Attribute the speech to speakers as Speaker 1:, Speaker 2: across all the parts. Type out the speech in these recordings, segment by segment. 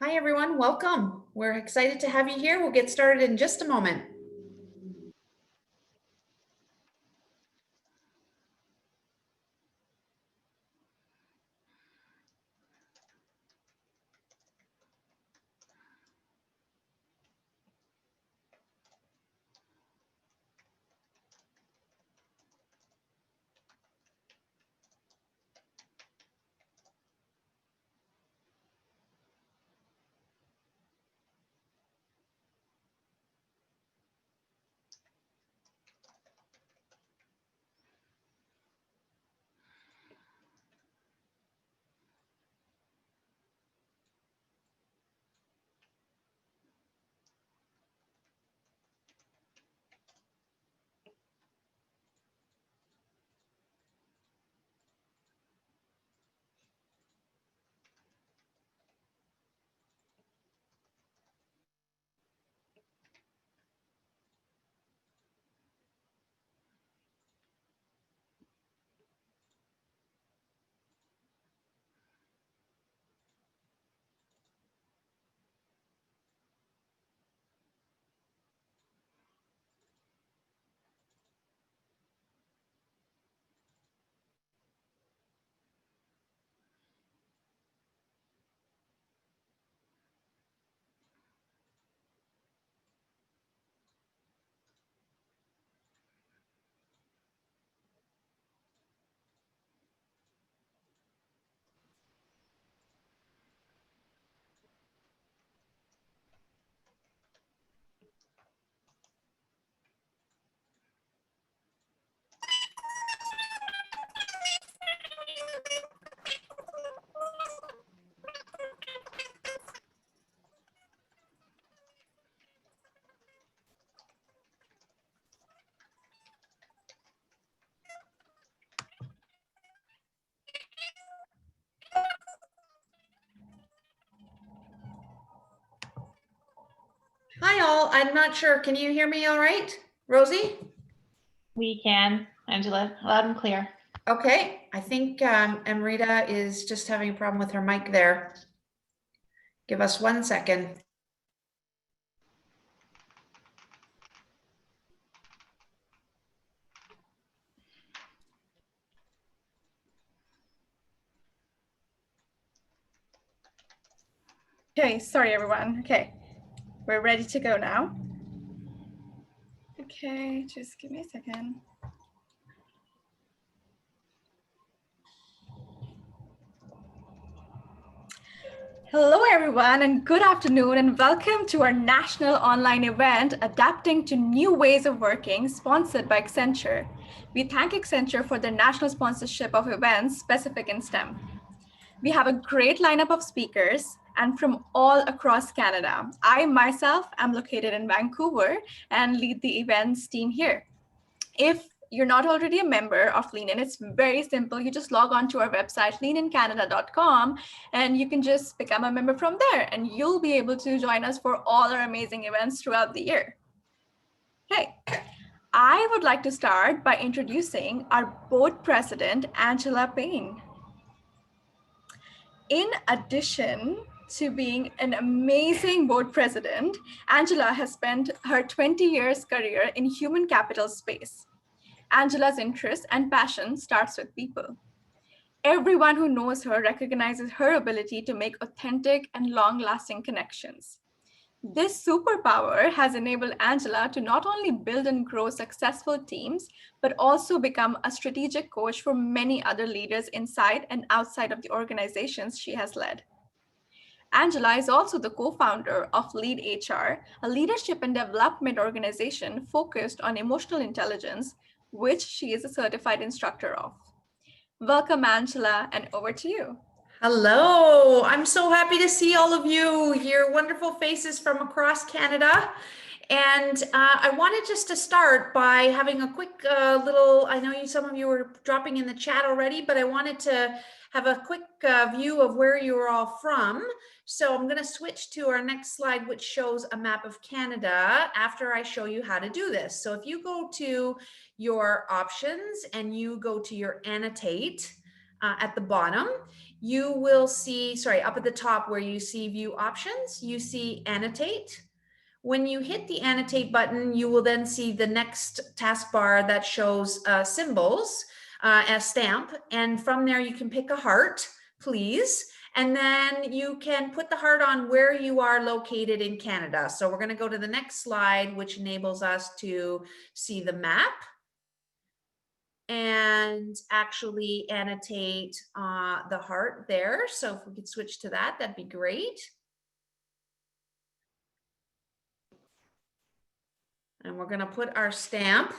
Speaker 1: Hi, everyone. Welcome. We're excited to have you here. We'll get started in just a moment. Hi, all. I'm not sure. Can you hear me all right? Rosie?
Speaker 2: We can, Angela, loud and clear.
Speaker 1: Okay. I think Amrita is just having a problem with her mic there. Give us 1 second.
Speaker 3: Okay, sorry everyone. Okay, we're ready to go now. Okay, just give me a second. Hello everyone and good afternoon and welcome to our national online event, Adapting to New Ways of Working, sponsored by Accenture. We thank Accenture for their national sponsorship of events specific in STEM. We have a great lineup of speakers and from all across Canada. I myself am located in Vancouver and lead the events team here. If you're not already a member of Lean In, it's very simple. You just log on to our website, leanincanada.com, and you can just become a member from there, and you'll be able to join us for all our amazing events throughout the year. Okay, I would like to start by introducing our board president, Angela Payne. In addition to being an amazing board president, Angela has spent her 20 years career in human capital space. Angela's interest and passion starts with people. Everyone who knows her recognizes her ability to make authentic and long-lasting connections. This superpower has enabled Angela to not only build and grow successful teams, but also become a strategic coach for many other leaders inside and outside of the organizations she has led. Angela is also the co-founder of Lead HR, a leadership and development organization focused on emotional intelligence, which she is a certified instructor of. Welcome, Angela, and over to you.
Speaker 1: Hello. I'm so happy to see all of you, your wonderful faces from across Canada. And I wanted just to start by having a quick little, I know some of you were dropping in the chat already, but I wanted to have a quick view of where you are all from. So I'm going to switch to our next slide, which shows a map of Canada after I show you how to do this. So if you go to your options and you go to your annotate at the bottom, you will see, sorry, up at the top where you see view options, you see annotate. When you hit the annotate button, you will then see the next taskbar that shows symbols, a stamp, and from there you can pick a heart, please. And then you can put the heart on where you are located in Canada. So we're going to go to the next slide, which enables us to see the map and actually annotate the heart there. So if we could switch to that, that'd be great. And we're going to put our stamp.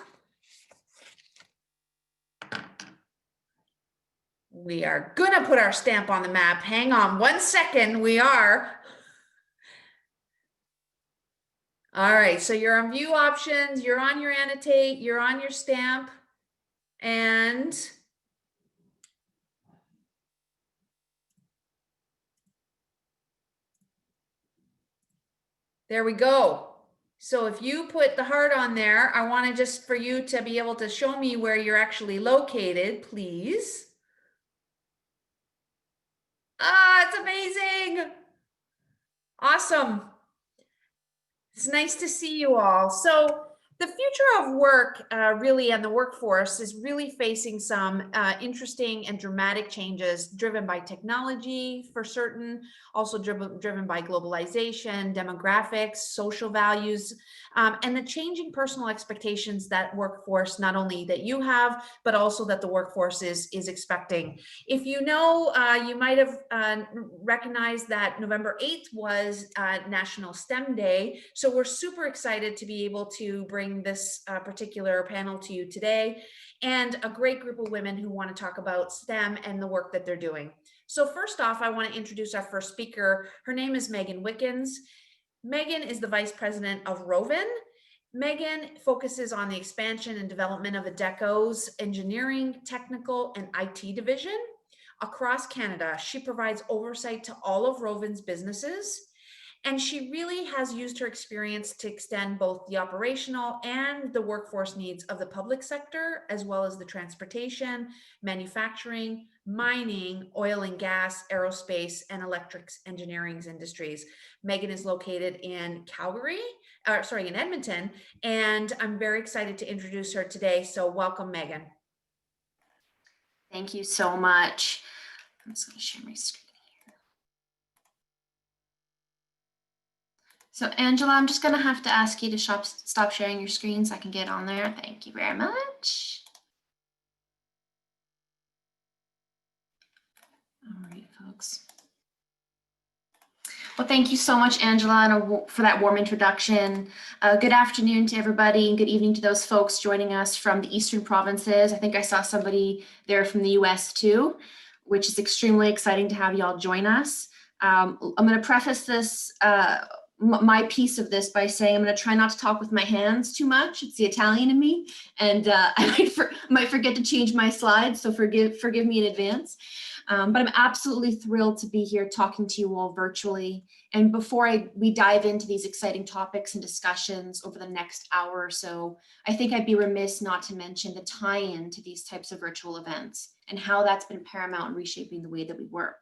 Speaker 1: We are going to put our stamp on the map. Hang on 1 second. We are. All right. So you're on view options. You're on your annotate. You're on your stamp. And there we go. So if you put the heart on there, I want to just for you to be able to show me where you're actually located, please. Ah, it's amazing. Awesome. It's nice to see you all. So the future of work really and the workforce is really facing some interesting and dramatic changes driven by technology for certain, also driven by globalization, demographics, social values, and the changing personal expectations that workforce, not only that you have, but also that the workforce is expecting. If you know, you might have recognized that November 8th was National STEM Day. So we're super excited to be able to bring this particular panel to you today, and a great group of women who want to talk about STEM and the work that they're doing. So first off, I want to introduce our first speaker. Her name is Megan Wickens. Megan is the Vice President of Roevin. Megan focuses on the expansion and development of Adecco's engineering, technical, and IT division across Canada. She provides oversight to all of Roevin's businesses, and she really has used her experience to extend both the operational and the workforce needs of the public sector, as well as the transportation, manufacturing, mining, oil and gas, aerospace, and electrics engineering industries. Megan is located in in Edmonton, and I'm very excited to introduce her today. So welcome, Megan.
Speaker 4: Thank you so much. I'm just going to share my screen. So Angela, I'm just going to have to ask you to stop sharing your screen so I can get on there. Thank you very much. All right, folks. Well, thank you so much, Angela, for that warm introduction. Good afternoon to everybody, and good evening to those folks joining us from the Eastern provinces. I think I saw somebody there from the US too, which is extremely exciting to have you all join us. I'm going to preface this my piece of this by saying I'm going to try not to talk with my hands too much. It's the Italian in me, and I might forget to change my slides, so forgive me in advance. But I'm absolutely thrilled to be here talking to you all virtually. And before we dive into these exciting topics and discussions over the next hour or so, I think I'd be remiss not to mention the tie-in to these types of virtual events and how that's been paramount in reshaping the way that we work.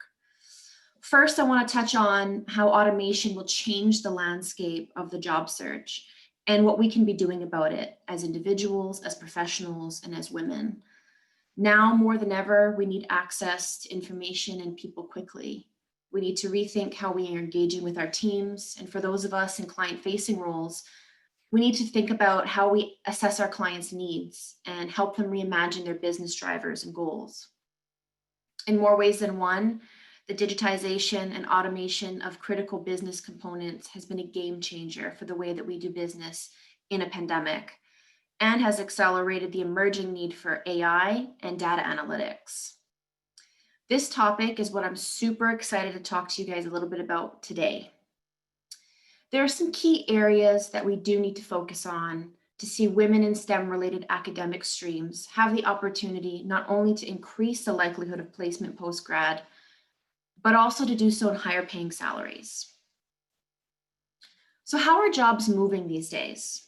Speaker 4: First, I want to touch on how automation will change the landscape of the job search and what we can be doing about it as individuals, as professionals, and as women. Now more than ever, we need access to information and people quickly. We need to rethink how we are engaging with our teams. And for those of us in client-facing roles, we need to think about how we assess our clients' needs and help them reimagine their business drivers and goals. In more ways than one, the digitization and automation of critical business components has been a game changer for the way that we do business in a pandemic, and has accelerated the emerging need for AI and data analytics. This topic is what I'm super excited to talk to you guys a little bit about today. There are some key areas that we do need to focus on to see women in STEM-related academic streams have the opportunity not only to increase the likelihood of placement post-grad, but also to do so in higher paying salaries. So how are jobs moving these days?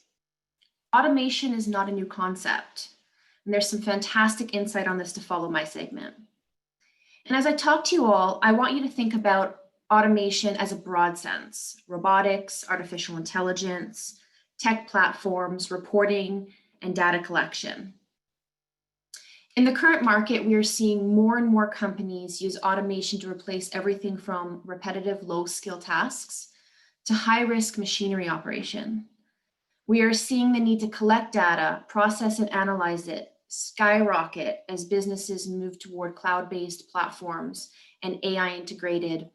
Speaker 4: Automation is not a new concept, and there's some fantastic insight on this to follow my segment. And as I talk to you all, I want you to think about automation as a broad sense: robotics, artificial intelligence, tech platforms, reporting, and data collection. In the current market, we are seeing more and more companies use automation to replace everything from repetitive low-skill tasks to high-risk machinery operation. We are seeing the need to collect data, process and analyze it skyrocket as businesses move toward cloud-based platforms and AI-integrated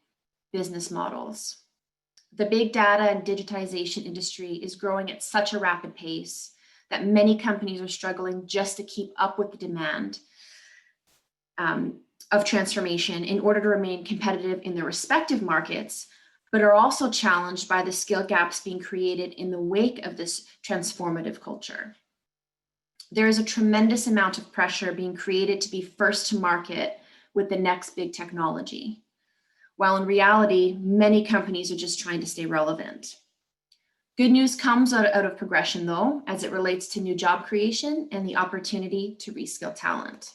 Speaker 4: business models. The big data and digitization industry is growing at such a rapid pace that many companies are struggling just to keep up with the demand of transformation in order to remain competitive in their respective markets, but are also challenged by the skill gaps being created in the wake of this transformative culture. There is a tremendous amount of pressure being created to be first to market with the next big technology, while in reality, many companies are just trying to stay relevant. Good news comes out of progression, though, as it relates to new job creation and the opportunity to reskill talent.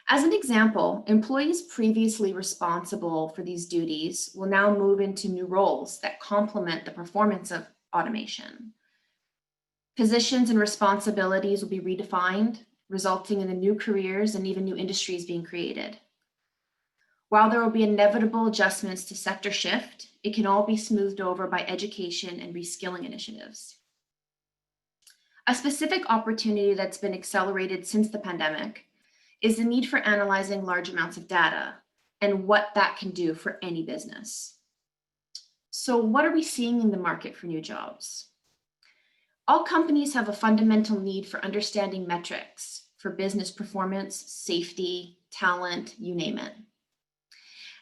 Speaker 4: As an example, employees previously responsible for these duties will now move into new roles that complement the performance of automation. Positions and responsibilities will be redefined, resulting in the new careers and even new industries being created. While there will be inevitable adjustments to sector shift, it can all be smoothed over by education and reskilling initiatives. A specific opportunity that's been accelerated since the pandemic is the need for analyzing large amounts of data and what that can do for any business. So what are we seeing in the market for new jobs? All companies have a fundamental need for understanding metrics for business performance, safety, talent, you name it.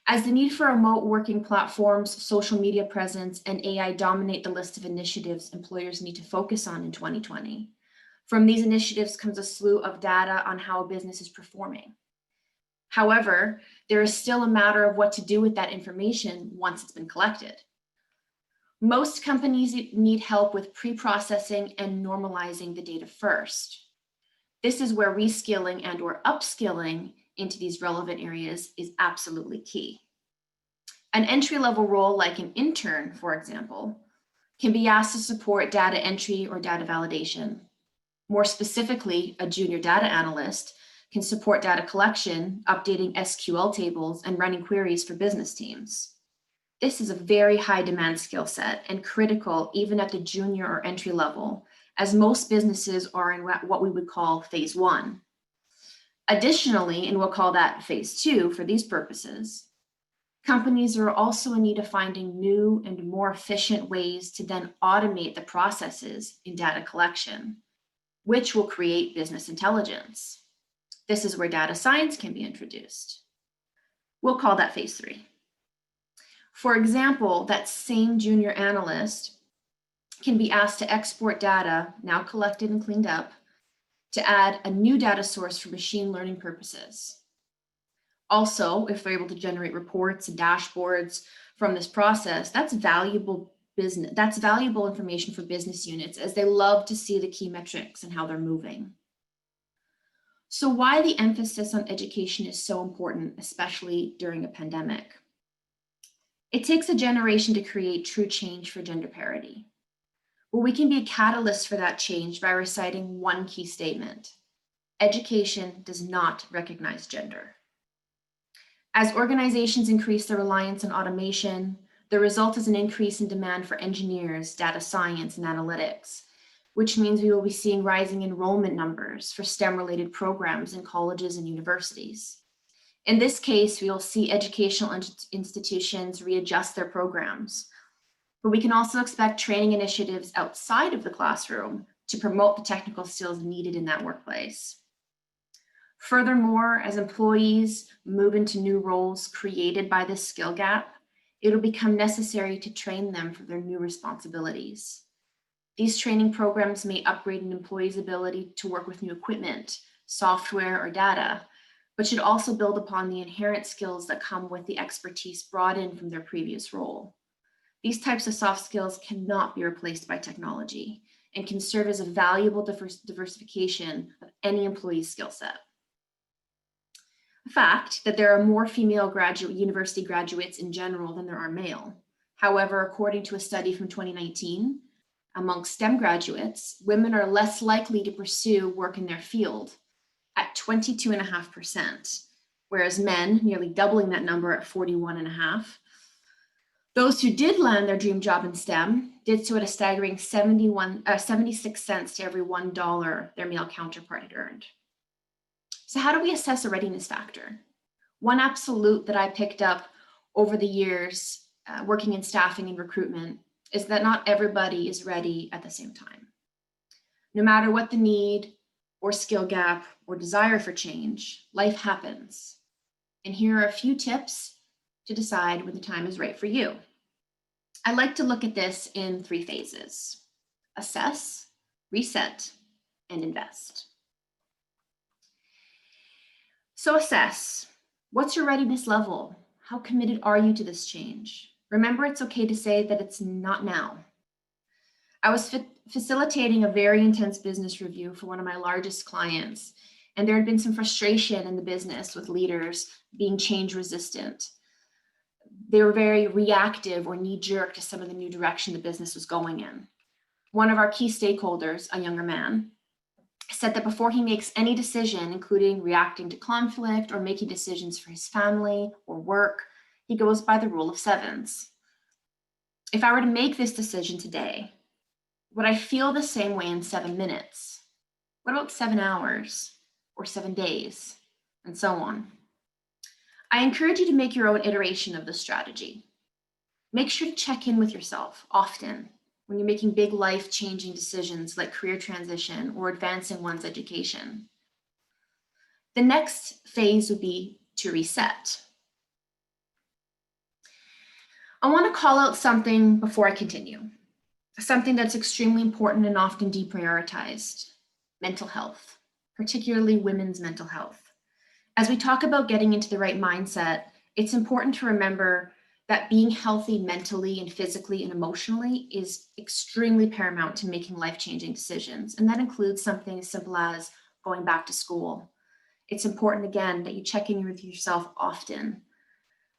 Speaker 4: As the need for remote working platforms, social media presence, and AI dominate the list of initiatives employers need to focus on in 2020, from these initiatives comes a slew of data on how a business is performing. However, there is still a matter of what to do with that information once it's been collected. Most companies need help with pre-processing and normalizing the data first. This is where reskilling and/or upskilling into these relevant areas is absolutely key. An entry-level role like an intern, for example, can be asked to support data entry or data validation. More specifically, a junior data analyst can support data collection, updating SQL tables, and running queries for business teams. This is a very high demand skill set and critical even at the junior or entry level, as most businesses are in what we would call phase one. Additionally, and we'll call that phase two for these purposes, companies are also in need of finding new and more efficient ways to then automate the processes in data collection, which will create business intelligence. This is where data science can be introduced. We'll call that phase three. For example, that same junior analyst can be asked to export data, now collected and cleaned up, to add a new data source for machine learning purposes. Also, if they're able to generate reports and dashboards from this process, that's valuable information for business units, as they love to see the key metrics and how they're moving. So why the emphasis on education is so important, especially during a pandemic? It takes a generation to create true change for gender parity. Well, we can be a catalyst for that change by reciting one key statement: education does not recognize gender. As organizations increase their reliance on automation, the result is an increase in demand for engineers, data science, and analytics, which means we will be seeing rising enrollment numbers for STEM-related programs in colleges and universities. In this case, we will see educational institutions readjust their programs, but we can also expect training initiatives outside of the classroom to promote the technical skills needed in that workplace. Furthermore, as employees move into new roles created by this skill gap, it will become necessary to train them for their new responsibilities. These training programs may upgrade an employee's ability to work with new equipment, software, or data, but should also build upon the inherent skills that come with the expertise brought in from their previous role. These types of soft skills cannot be replaced by technology and can serve as a valuable diversification of any employee's skill set. a fact that there are more female university graduates in general than there are male. However, according to a study from 2019, among STEM graduates, women are less likely to pursue work in their field at 22.5%, whereas men, nearly doubling that number at 41.5%. Those who did land their dream job in STEM did so at a staggering 76 cents to every $1 their male counterpart had earned. So how do we assess a readiness factor? One absolute that I picked up over the years working in staffing and recruitment is that not everybody is ready at the same time. No matter what the need or skill gap or desire for change, life happens. And here are a few tips to decide when the time is right for you. I like to look at this in 3 phases: assess, reset, and invest. So assess. What's your readiness level? How committed are you to this change? Remember, it's okay to say that it's not now. I was facilitating a very intense business review for one of my largest clients, and there had been some frustration in the business with leaders being change resistant. They were very reactive or knee-jerk to some of the new direction the business was going in. One of our key stakeholders, a younger man, said that before he makes any decision, including reacting to conflict or making decisions for his family or work, he goes by the rule of 7s. If I were to make this decision today, would I feel the same way in 7 minutes? What about 7 hours or 7 days, and so on? I encourage you to make your own iteration of this strategy. Make sure to check in with yourself often when you're making big life-changing decisions like career transition or advancing one's education. The next phase would be to reset. I want to call out something before I continue, something that's extremely important and often deprioritized: mental health, particularly women's mental health. As we talk about getting into the right mindset, it's important to remember that being healthy mentally and physically and emotionally is extremely paramount to making life-changing decisions. And that includes something as simple as going back to school. It's important, again, that you check in with yourself often.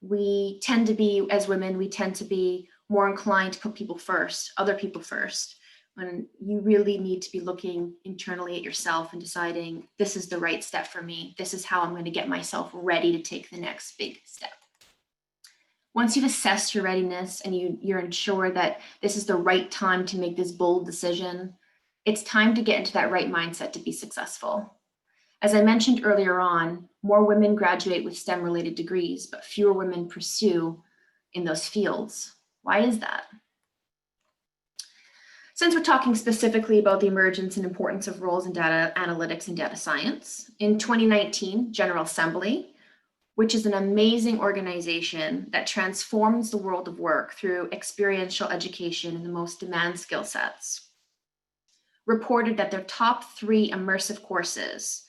Speaker 4: We tend to be, as women, we tend to be more inclined to put people first, other people first, when you really need to be looking internally at yourself and deciding, this is the right step for me. This is how I'm going to get myself ready to take the next big step. Once you've assessed your readiness and you're ensured that this is the right time to make this bold decision, it's time to get into that right mindset to be successful. As I mentioned earlier on, more women graduate with STEM-related degrees, but fewer women pursue in those fields. Why is that? Since we're talking specifically about the emergence and importance of roles in data analytics and data science, in 2019, General Assembly, which is an amazing organization that transforms the world of work through experiential education in the most demand skill sets, reported that their top 3 immersive courses,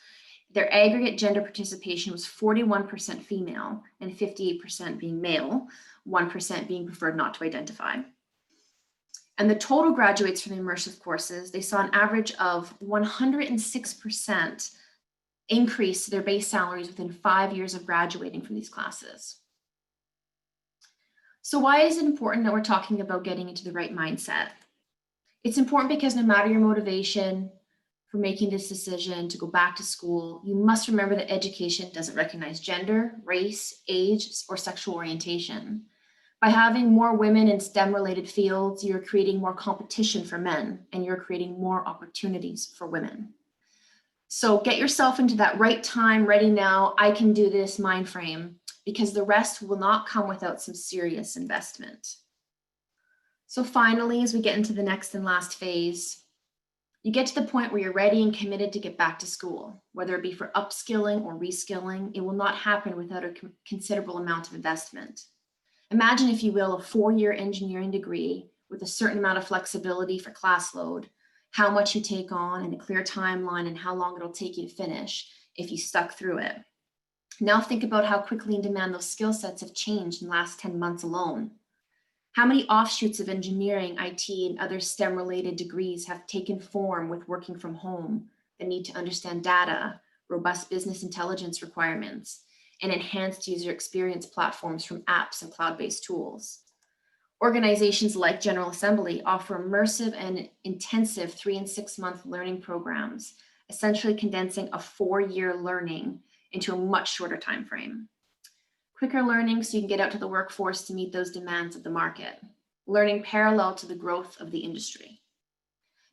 Speaker 4: their aggregate gender participation was 41% female and 58% being male, 1% being preferred not to identify. And the total graduates from the immersive courses, they saw an average of 106% increase to their base salaries within 5 years of graduating from these classes. So why is it important that we're talking about getting into the right mindset? It's important because no matter your motivation for making this decision to go back to school, you must remember that education doesn't recognize gender, race, age, or sexual orientation. By having more women in STEM-related fields, you're creating more competition for men, and you're creating more opportunities for women. So get yourself into that right time, ready now, I can do this mind frame, because the rest will not come without some serious investment. So finally, as we get into the next and last phase, you get to the point where you're ready and committed to get back to school, whether it be for upskilling or reskilling. It will not happen without a considerable amount of investment. Imagine, if you will, a 4-year engineering degree with a certain amount of flexibility for class load, how much you take on and a clear timeline and how long it'll take you to finish if you stuck through it. Now think about how quickly in demand those skill sets have changed in the last 10 months alone. How many offshoots of engineering, IT, and other STEM-related degrees have taken form with working from home, the need to understand data, robust business intelligence requirements, and enhanced user experience platforms from apps and cloud-based tools. Organizations like General Assembly offer immersive and intensive 3 and 6 month learning programs, essentially condensing a 4-year learning into a much shorter time frame. Quicker learning so you can get out to the workforce to meet those demands of the market. Learning parallel to the growth of the industry.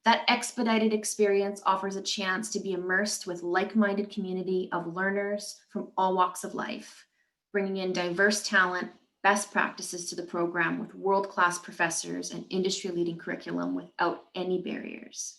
Speaker 4: That expedited experience offers a chance to be immersed with like-minded community of learners from all walks of life, bringing in diverse talent, best practices to the program with world-class professors and industry-leading curriculum without any barriers.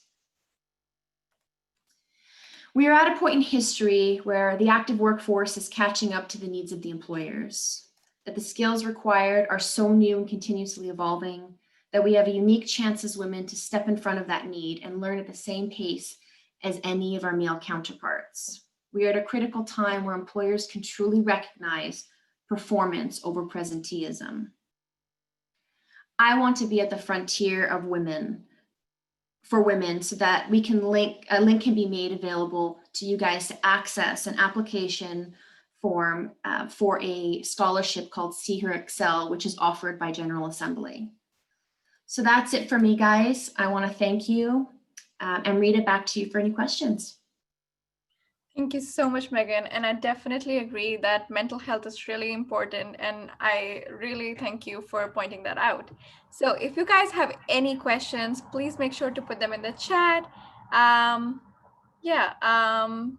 Speaker 4: We are at a point in history where the active workforce is catching up to the needs of the employers, that the skills required are so new and continuously evolving, that we have a unique chance as women to step in front of that need and learn at the same pace as any of our male counterparts. We are at a critical time where employers can truly recognize performance over presenteeism. I want to be at the frontier of women, for women, so that we can a link can be made available to you guys to access an application form for a scholarship called See Her Excel, which is offered by General Assembly. So that's it for me, guys. I want to thank you and read it back to you for any questions.
Speaker 3: Thank you so much, Megan. And I definitely agree that mental health is really important. And I really thank you for pointing that out. So if you guys have any questions, please make sure to put them in the chat.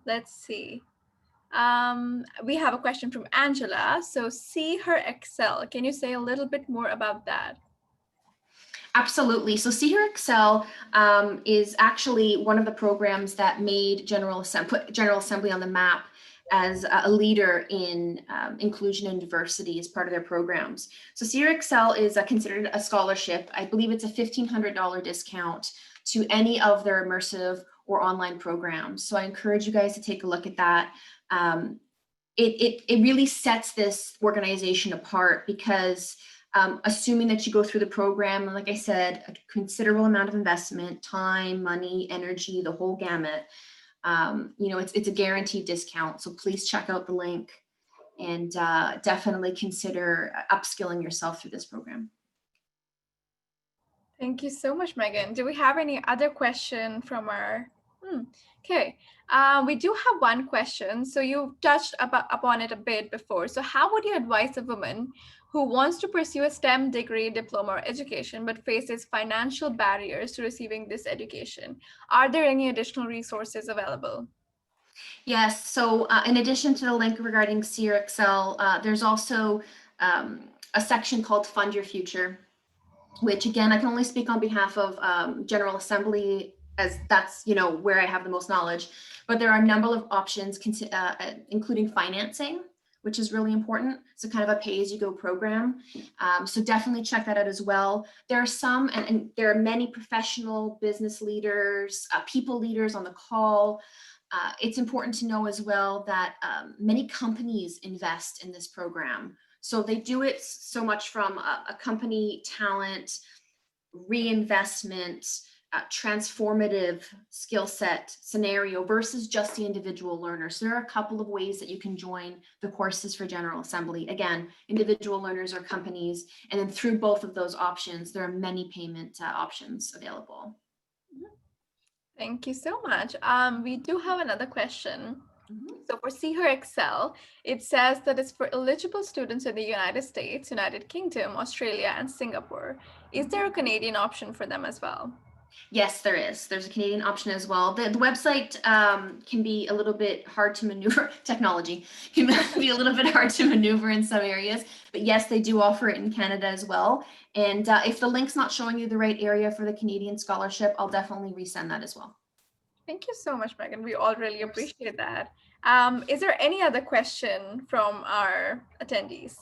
Speaker 3: Let's see. We have a question from Angela. So See Her Excel. Can you say a little bit more about that?
Speaker 4: Absolutely. So See Her Excel is actually one of the programs that made put General Assembly on the map as a leader in inclusion and diversity as part of their programs. So See Her Excel is considered a scholarship. I believe it's a $1,500 discount to any of their immersive or online programs. So I encourage you guys to take a look at that. It really sets this organization apart because assuming that you go through the program, and like I said, a considerable amount of investment, time, money, energy, the whole gamut, it's a guaranteed discount. So please check out the link and definitely consider upskilling yourself through this program.
Speaker 3: Thank you so much, Megan. Do we have any other question from our? Okay, we do have one question. So you touched upon it a bit before. So how would you advise a woman who wants to pursue a STEM degree, diploma, or education, but faces financial barriers to receiving this education? Are there any additional resources available?
Speaker 4: Yes, so in addition to the link regarding See Her Excel, there's also a section called Fund Your Future, which again, I can only speak on behalf of General Assembly, as that's where I have the most knowledge, but there are a number of options, including financing, which is really important. So kind of a pay-as-you-go program. So definitely check that out as well. There are some, and there are many professional business leaders, people leaders on the call. It's important to know as well that many companies invest in this program. So they do it so much from a company talent, reinvestment, transformative skill set scenario versus just the individual learner. So there are a couple of ways that you can join the courses for General Assembly. Again, individual learners or companies, and then through both of those options, there are many payment options available.
Speaker 3: Thank you so much. We do have another question. So for See Her Excel, it says that it's for eligible students in the United States, United Kingdom, Australia, and Singapore. Is there a Canadian option for them as well?
Speaker 4: Yes, there is. There's a Canadian option as well. The website can be a little bit hard to maneuver. Technology can be a little bit hard to maneuver in some areas, but yes, they do offer it in Canada as well. And if the link's not showing you the right area for the Canadian scholarship, I'll definitely resend that as well.
Speaker 3: Thank you so much, Megan. We all really appreciate that. Is there any other question from our attendees?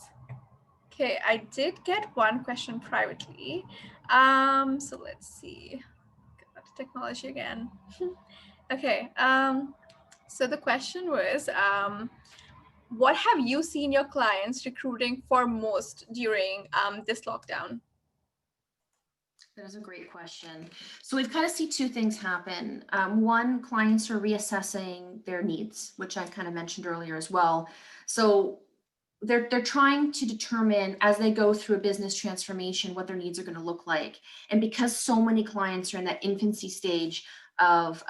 Speaker 3: Okay, I did get one question privately. So let's see. God, technology again. Okay. So the question was, what have you seen your clients recruiting for most during this lockdown?
Speaker 4: That is a great question. So we've kind of see two things happen. One, clients are reassessing their needs, which I kind of mentioned earlier as well. So they're trying to determine as they go through a business transformation what their needs are going to look like. And because so many clients are in that infancy stage of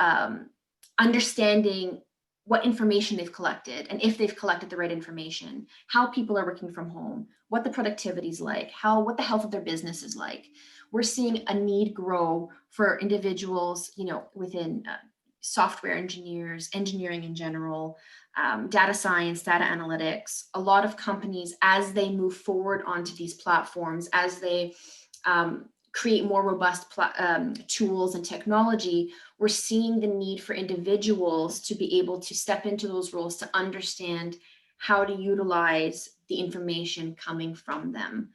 Speaker 4: understanding what information they've collected and if they've collected the right information, how people are working from home, what the productivity is like, what the health of their business is like. We're seeing a need grow for individuals, within software engineers, engineering in general, data science, data analytics. A lot of companies, as they move forward onto these platforms, as they create more robust tools and technology, we're seeing the need for individuals to be able to step into those roles to understand how to utilize the information coming from them.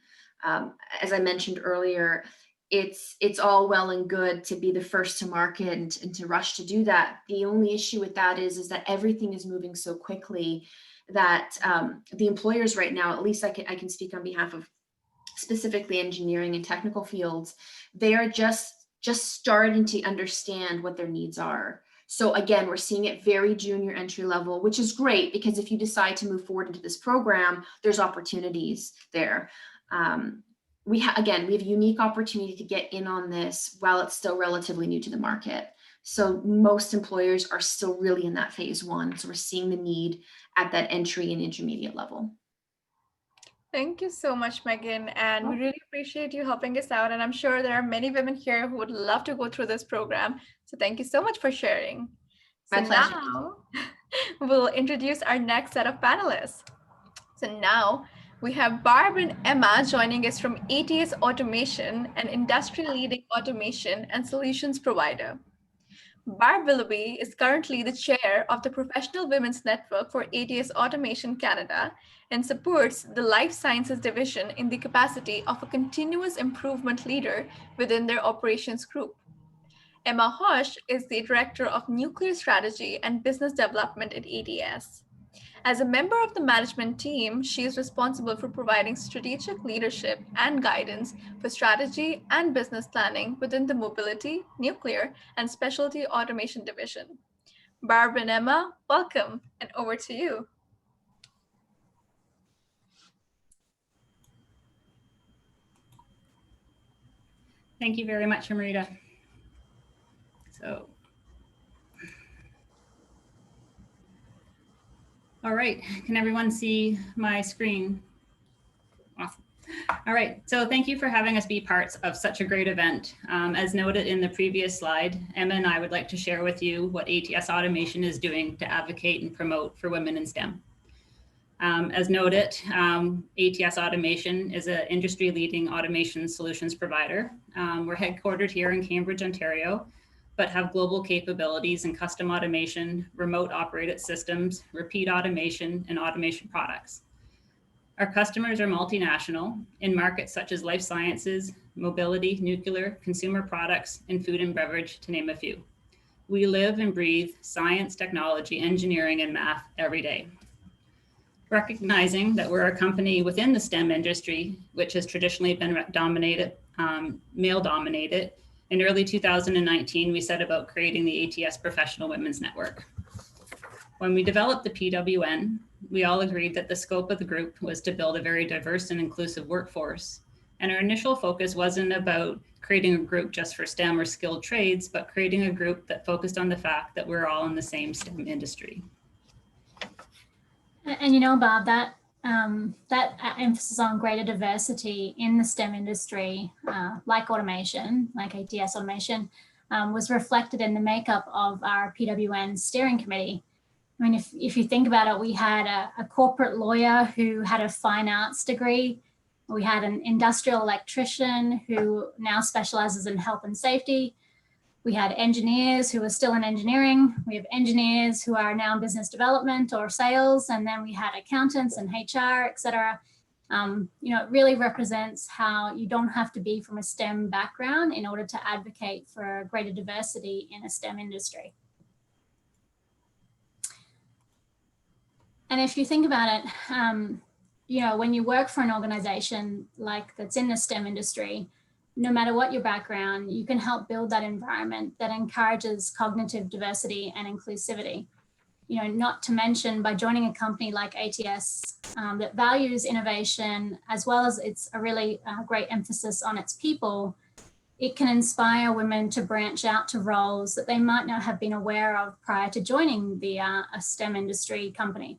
Speaker 4: As I mentioned earlier, it's all well and good to be the first to market and to rush to do that. The only issue with that is that everything is moving so quickly that the employers right now, at least I can speak on behalf of specifically engineering and technical fields, they are just starting to understand what their needs are. So again, we're seeing it very junior entry level, which is great because if you decide to move forward into this program, there's opportunities there. We have a unique opportunity to get in on this while it's still relatively new to the market. So most employers are still really in that phase one. So we're seeing the need at that entry and intermediate level.
Speaker 3: Thank you so much, Megan. And we really appreciate you helping us out. And I'm sure there are many women here who would love to go through this program. So thank you so much for sharing.
Speaker 4: My pleasure.
Speaker 3: Now we'll introduce our next set of panelists. So now we have Barb and Emma joining us from ATS Automation, an industry-leading automation and solutions provider. Barb Willoughby is currently the chair of the Professional Women's Network for ATS Automation Canada and supports the Life Sciences Division in the capacity of a continuous improvement leader within their operations group. Emma Hosch is the Director of Nuclear Strategy and Business Development at ATS. As a member of the management team, she is responsible for providing strategic leadership and guidance for strategy and business planning within the Mobility, Nuclear, and Specialty Automation Division. Barb and Emma, welcome, and over to you.
Speaker 5: Thank you very much, Amrita. All right, can everyone see my screen? Awesome. All right, so thank you for having us be parts of such a great event. As noted in the previous slide, Emma and I would like to share with you what ATS Automation is doing to advocate and promote for women in STEM. As noted, ATS Automation is an industry-leading automation solutions provider. We're headquartered here in Cambridge, Ontario, but have global capabilities in custom automation, remote operated systems, repeat automation, and automation products. Our customers are multinational in markets such as life sciences, mobility, nuclear, consumer products, and food and beverage, to name a few. We live and breathe science, technology, engineering, and math every day. Recognizing that we're a company within the STEM industry, which has traditionally been male-dominated, in early 2019, we set about creating the ATS Professional Women's Network. When we developed the PWN, we all agreed that the scope of the group was to build a very diverse and inclusive workforce. And our initial focus wasn't about creating a group just for STEM or skilled trades, but creating a group that focused on the fact that we're all in the same STEM industry.
Speaker 6: And you know, Barb, that emphasis on greater diversity in the STEM industry, like automation, like ATS Automation, was reflected in the makeup of our PWN steering committee. I mean, if you think about it, we had a corporate lawyer who had a fine arts degree. We had an industrial electrician who now specializes in health and safety. We had engineers who are still in engineering. We have engineers who are now in business development or sales. And then we had accountants and HR, et cetera. You know, it really represents how you don't have to be from a STEM background in order to advocate for greater diversity in a STEM industry. And if you think about it, you know, when you work for an organization like that's in the STEM industry, no matter what your background, you can help build that environment that encourages cognitive diversity and inclusivity. You know, not to mention by joining a company like ATS that values innovation, as well as it's a really great emphasis on its people, it can inspire women to branch out to roles that they might not have been aware of prior to joining a STEM industry company.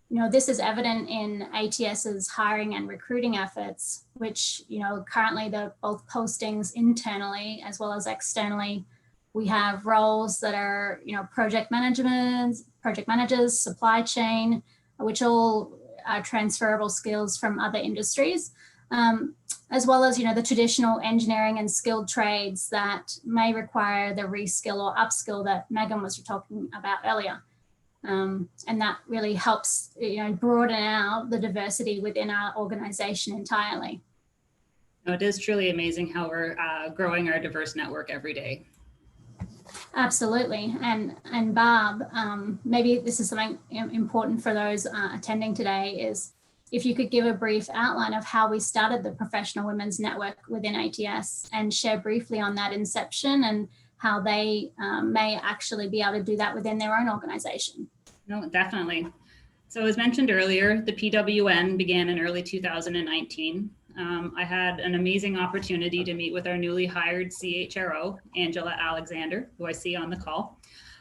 Speaker 6: You know, this is evident in ATS's hiring and recruiting efforts, which, you know, currently they're both postings internally as well as externally. We have roles that are, you know, project managers, supply chain, which all are transferable skills from other industries, as well as, you know, the traditional engineering and skilled trades that may require the reskill or upskill that Megan was talking about earlier. And that really helps, you know, broaden out the diversity within our organization entirely.
Speaker 5: No, it is truly amazing how we're growing our diverse network every day.
Speaker 6: Absolutely. And Barb, maybe this is something important for those attending today, is if you could give a brief outline of how we started the Professional Women's Network within ATS and share briefly on that inception and how they may actually be able to do that within their own organization.
Speaker 5: No, definitely. So as mentioned earlier, the PWN began in early 2019. I had an amazing opportunity to meet with our newly hired CHRO, Angela Alexander, who I see on the call,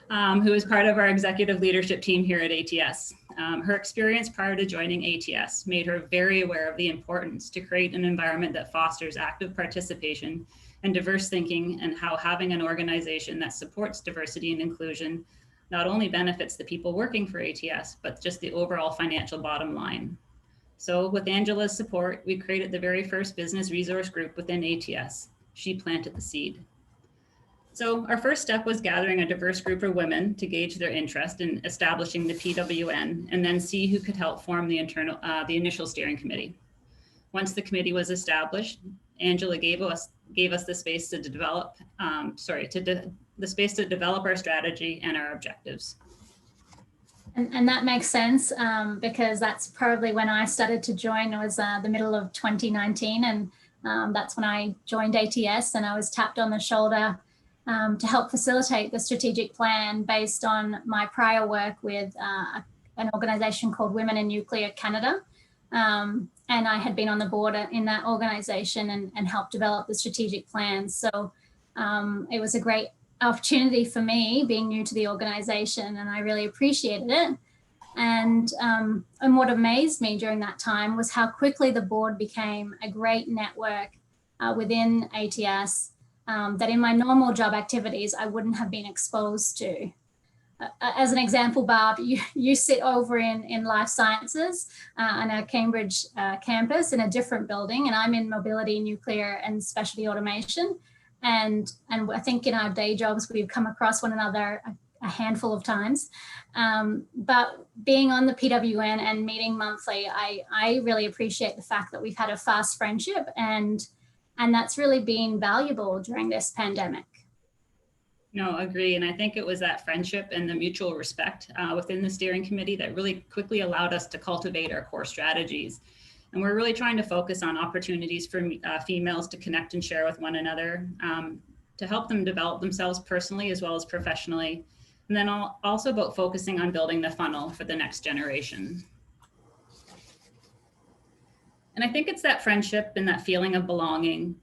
Speaker 5: who is part of our executive leadership team here at ATS. Her experience prior to joining ATS made her very aware of the importance to create an environment that fosters active participation and diverse thinking, and how having an organization that supports diversity and inclusion not only benefits the people working for ATS, but just the overall financial bottom line. So with Angela's support, we created the very first business resource group within ATS. She planted the seed. So our first step was gathering a diverse group of women to gauge their interest in establishing the PWN, and then see who could help form the initial steering committee. Once the committee was established, Angela gave us the space to develop, the space to develop our strategy and our objectives.
Speaker 6: And that makes sense because that's probably when I started to join. It was the middle of 2019, and that's when I joined ATS, and I was tapped on the shoulder to help facilitate the strategic plan based on my prior work with an organization called Women in Nuclear Canada. And I had been on the board in that organization and helped develop the strategic plan. So it was a great opportunity for me being new to the organization, and I really appreciated it. And what amazed me during that time was how quickly the board became a great network within ATS that in my normal job activities, I wouldn't have been exposed to. As an example, Barb, you sit over in life sciences on our Cambridge campus in a different building, and I'm in mobility, nuclear, and specialty automation. And I think in our day jobs, we've come across one another a handful of times. But being on the PWN and meeting monthly, I really appreciate the fact that we've had a fast friendship, and that's really been valuable during this pandemic.
Speaker 5: No, agree. And I think it was that friendship and the mutual respect within the steering committee that really quickly allowed us to cultivate our core strategies. And we're really trying to focus on opportunities for females to connect and share with one another, to help them develop themselves personally as well as professionally. And then also about focusing on building the funnel for the next generation. And I think it's that friendship and that feeling of belonging.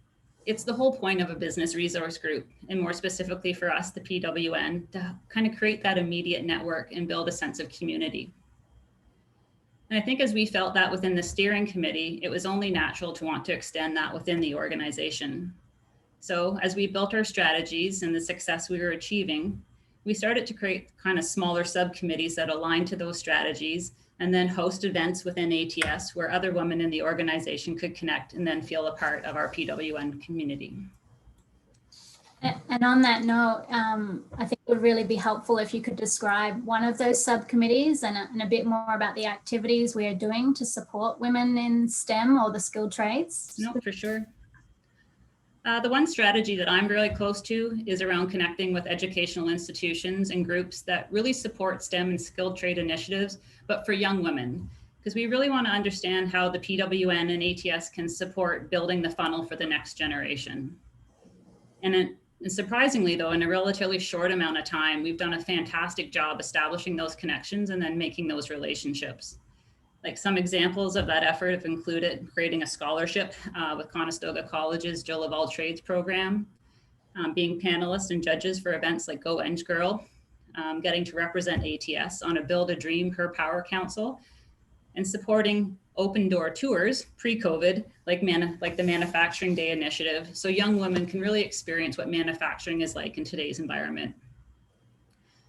Speaker 5: It's the whole point of a business resource group, and more specifically for us, the PWN, to kind of create that immediate network and build a sense of community. And I think as we felt that within the steering committee, it was only natural to want to extend that within the organization. So as we built our strategies and the success we were achieving, we started to create kind of smaller subcommittees that align to those strategies, and then host events within ATS where other women in the organization could connect and then feel a part of our PWN community.
Speaker 6: And on that note, I think it would really be helpful if you could describe one of those subcommittees and a bit more about the activities we are doing to support women in STEM or the skilled trades.
Speaker 5: No, for sure. The one strategy that I'm really close to is around connecting with educational institutions and groups that really support STEM and skilled trade initiatives, but for young women. because we really want to understand how the PWN and ATS can support building the funnel for the next generation. And surprisingly, though, in a relatively short amount of time, we've done a fantastic job establishing those connections and then making those relationships. Like some examples of that effort have included creating a scholarship with Conestoga College's Jill of All Trades program, being panelists and judges for events like Go Eng Girl, getting to represent ATS on a Build a Dream Her Power Council, and supporting open door tours pre-COVID, like the Manufacturing Day initiative, so young women can really experience what manufacturing is like in today's environment.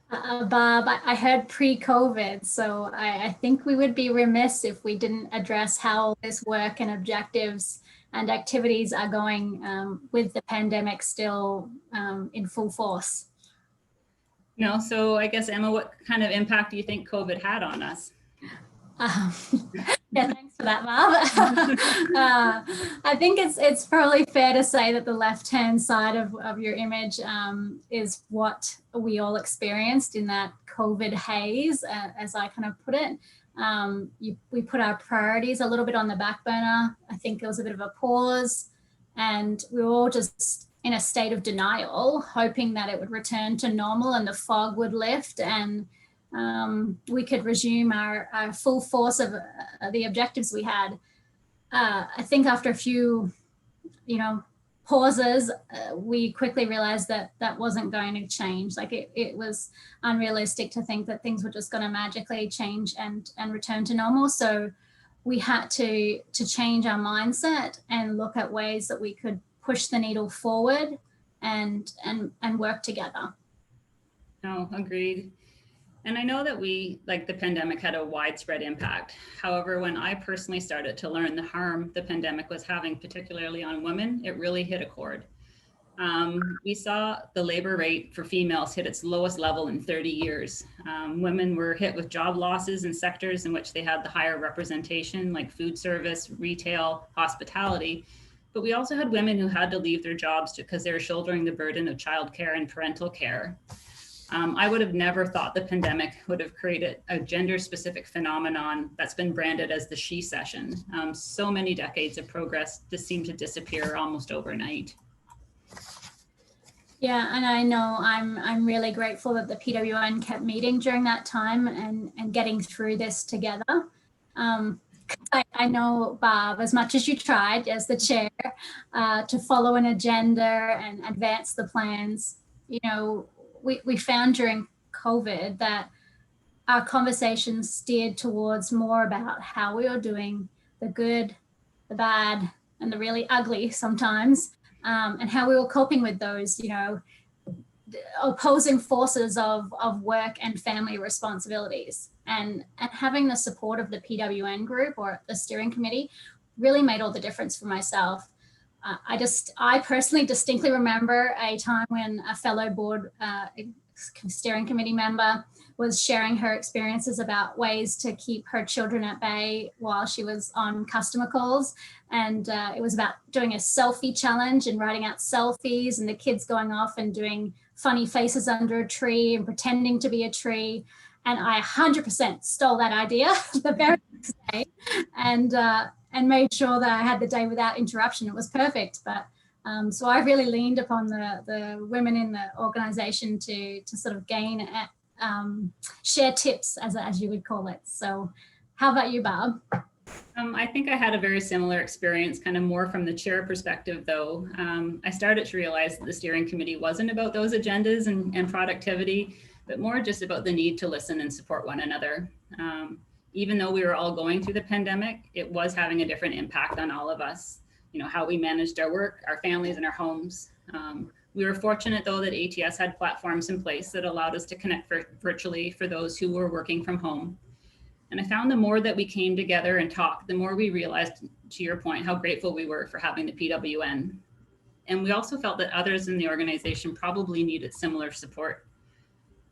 Speaker 6: Barb, I heard pre-COVID, so I think we would be remiss if we didn't address how this work and objectives and activities are going with the pandemic still in full force.
Speaker 5: No, so I guess, Emma, what kind of impact do you think COVID had on us?
Speaker 6: Yeah, thanks for that, Barb. I think it's probably fair to say that the left-hand side of your image is what we all experienced in that COVID haze, as I kind of put it. We put our priorities a little bit on the back burner. I think there was a bit of a pause, and we were all just in a state of denial, hoping that it would return to normal and the fog would lift and we could resume our full force of the objectives we had. I think after a few, pauses, we quickly realized that that wasn't going to change. Like it was unrealistic to think that things were just going to magically change and return to normal. So we had to change our mindset and look at ways that we could push the needle forward and work together.
Speaker 5: No, agreed. And I know that the pandemic had a widespread impact. However, when I personally started to learn the harm the pandemic was having, particularly on women, it really hit a chord. We saw the labor rate for females hit its lowest level in 30 years. Women were hit with job losses in sectors in which they had the higher representation, like food service, retail, hospitality. But we also had women who had to leave their jobs because they were shouldering the burden of childcare and parental care. I would have never thought the pandemic would have created a gender-specific phenomenon that's been branded as the she session. So many decades of progress just seemed to disappear almost overnight.
Speaker 6: Yeah, and I know I'm really grateful that the PWN kept meeting during that time and getting through this together. I know, Barb, as much as you tried as the chair to follow an agenda and advance the plans, we found during COVID that our conversations steered towards more about how we were doing the good, the bad, and the really ugly sometimes, and how we were coping with those, opposing forces of work and family responsibilities. And having the support of the PWN group or the steering committee really made all the difference for myself. I personally distinctly remember a time when a fellow board steering committee member was sharing her experiences about ways to keep her children at bay while she was on customer calls. And it was about doing a selfie challenge and writing out selfies and the kids going off and doing funny faces under a tree and pretending to be a tree. And I 100% stole that idea the very next day and made sure that I had the day without interruption. It was perfect. But so I really leaned upon the women in the organization to sort of gain, share tips, as you would call it. So how about you, Barb?
Speaker 5: I think I had a very similar experience, kind of more from the chair perspective, though. I started to realize that the steering committee wasn't about those agendas and productivity, but more just about the need to listen and support one another. Even though we were all going through the pandemic, it was having a different impact on all of us. How we managed our work, our families, and our homes. We were fortunate, though, that ATS had platforms in place that allowed us to connect virtually for those who were working from home. And I found the more that we came together and talked, the more we realized, to your point, how grateful we were for having the PWN. And we also felt that others in the organization probably needed similar support.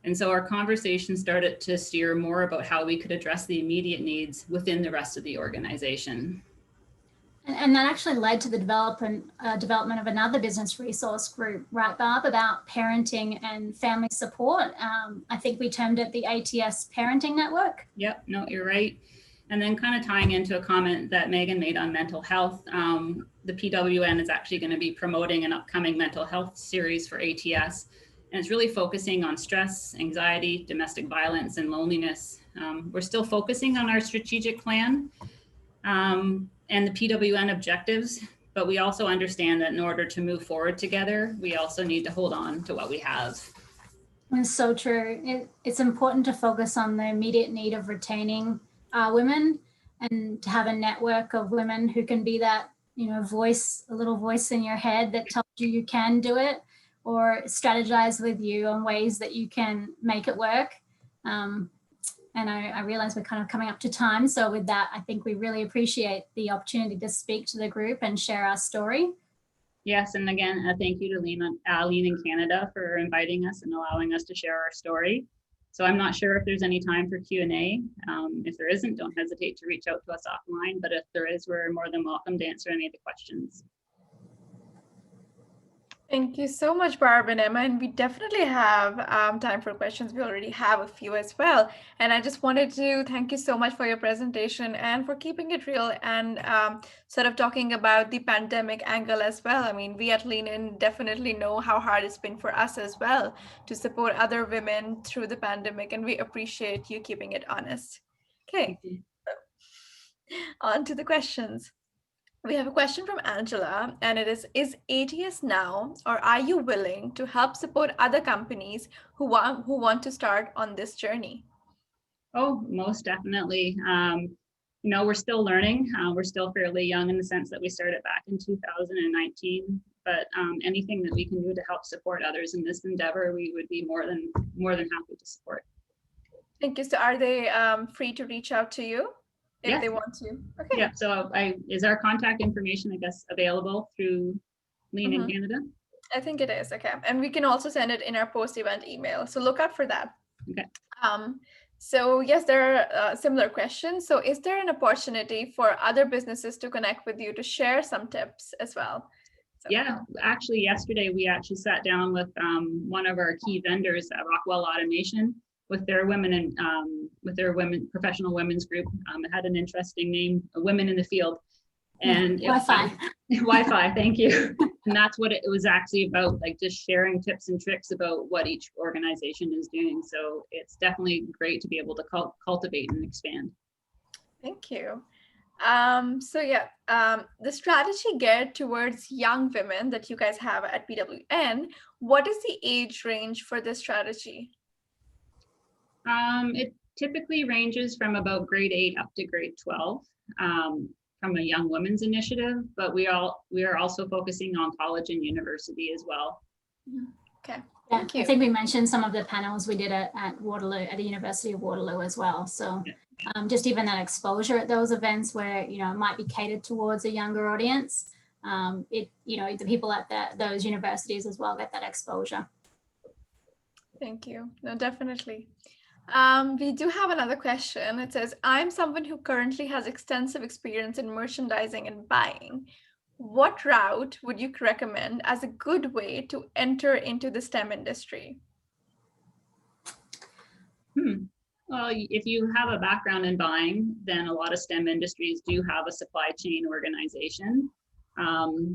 Speaker 5: And so our conversation started to steer more about how we could address the immediate needs within the rest of the organization.
Speaker 6: And that actually led to the development of another business resource group, right, Barb, about parenting and family support. I think we termed it the ATS Parenting Network.
Speaker 5: Yep, no, you're right. And then kind of tying into a comment that Megan made on mental health, the PWN is actually going to be promoting an upcoming mental health series for ATS. And it's really focusing on stress, anxiety, domestic violence, and loneliness. We're still focusing on our strategic plan and the PWN objectives, but we also understand that in order to move forward together, we also need to hold on to what we have.
Speaker 6: It's so true. It's important to focus on the immediate need of retaining women and to have a network of women who can be that, voice, a little voice in your head that tells you can do it or strategize with you on ways that you can make it work. And I realize we're kind of coming up to time. So with that, I think we really appreciate the opportunity to speak to the group and share our story.
Speaker 5: Yes, and again, thank you to Lean in Canada for inviting us and allowing us to share our story. So I'm not sure if there's any time for Q&A. If there isn't, don't hesitate to reach out to us offline, but if there is, we're more than welcome to answer any of the questions.
Speaker 3: Thank you so much, Barb and Emma. And we definitely have time for questions. We already have a few as well. And I just wanted to thank you so much for your presentation and for keeping it real and sort of talking about the pandemic angle as well. I mean, we at Lean In definitely know how hard it's been for us as well to support other women through the pandemic. And we appreciate you keeping it honest. Okay, on to the questions. We have a question from Angela, and it is ATS now, or are you willing to help support other companies who want to start on this journey?
Speaker 5: Oh, most definitely. We're still learning. We're still fairly young in the sense that we started back in 2019, but anything that we can do to help support others in this endeavor, we would be more than happy to support.
Speaker 3: Thank you. So are they free to reach out to you? If they want to. Okay.
Speaker 5: Yeah, so is our contact information, I guess, available through Lean in Canada?
Speaker 3: I think it is. Okay. And we can also send it in our post-event email. So look out for that.
Speaker 5: Okay.
Speaker 3: So yes, there are similar questions. So is there an opportunity for other businesses to connect with you to share some tips as well? So,
Speaker 5: yeah, actually yesterday we actually sat down with one of our key vendors at Rockwell Automation with their professional women's group. It had an interesting name, Women in the Field. And Wi-Fi, thank you. And that's what it was actually about, like just sharing tips and tricks about what each organization is doing. So it's definitely great to be able to cultivate and expand.
Speaker 3: Thank you. The strategy geared towards young women that you guys have at PWN, what is the age range for this strategy?
Speaker 5: It typically ranges from about grade 8 up to grade 12 from a young women's initiative, but we are also focusing on college and university as well.
Speaker 3: Okay.
Speaker 6: Yeah,
Speaker 3: Thank you.
Speaker 6: I think we mentioned some of the panels we did at Waterloo, at the University of Waterloo as well. So just even that exposure at those events where, it might be catered towards a younger audience, the people at those universities as well get that exposure.
Speaker 3: Thank you. No, definitely. We do have another question. It says, I'm someone who currently has extensive experience in merchandising and buying. What route would you recommend as a good way to enter into the STEM industry?
Speaker 5: Well, if you have a background in buying, then a lot of STEM industries do have a supply chain organization.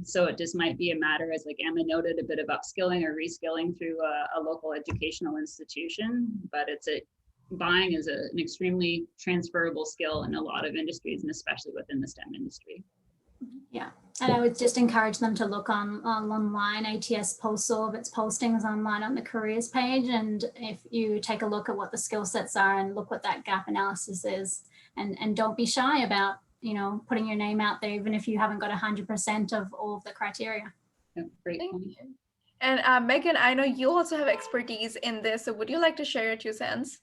Speaker 5: So it just might be a matter, as like Emma noted, a bit of upskilling or reskilling through a local educational institution, but buying is an extremely transferable skill in a lot of industries, and especially within the STEM industry.
Speaker 6: Yeah, and I would just encourage them to look online. ATS posts all of its postings online on the careers page, and if you take a look at what the skill sets are and look what that gap analysis is, and don't be shy about putting your name out there, even if you haven't got 100% of all of the criteria.
Speaker 5: Yeah, great.
Speaker 3: Thank you. And Megan, I know you also have expertise in this, so would you like to share your 2 cents?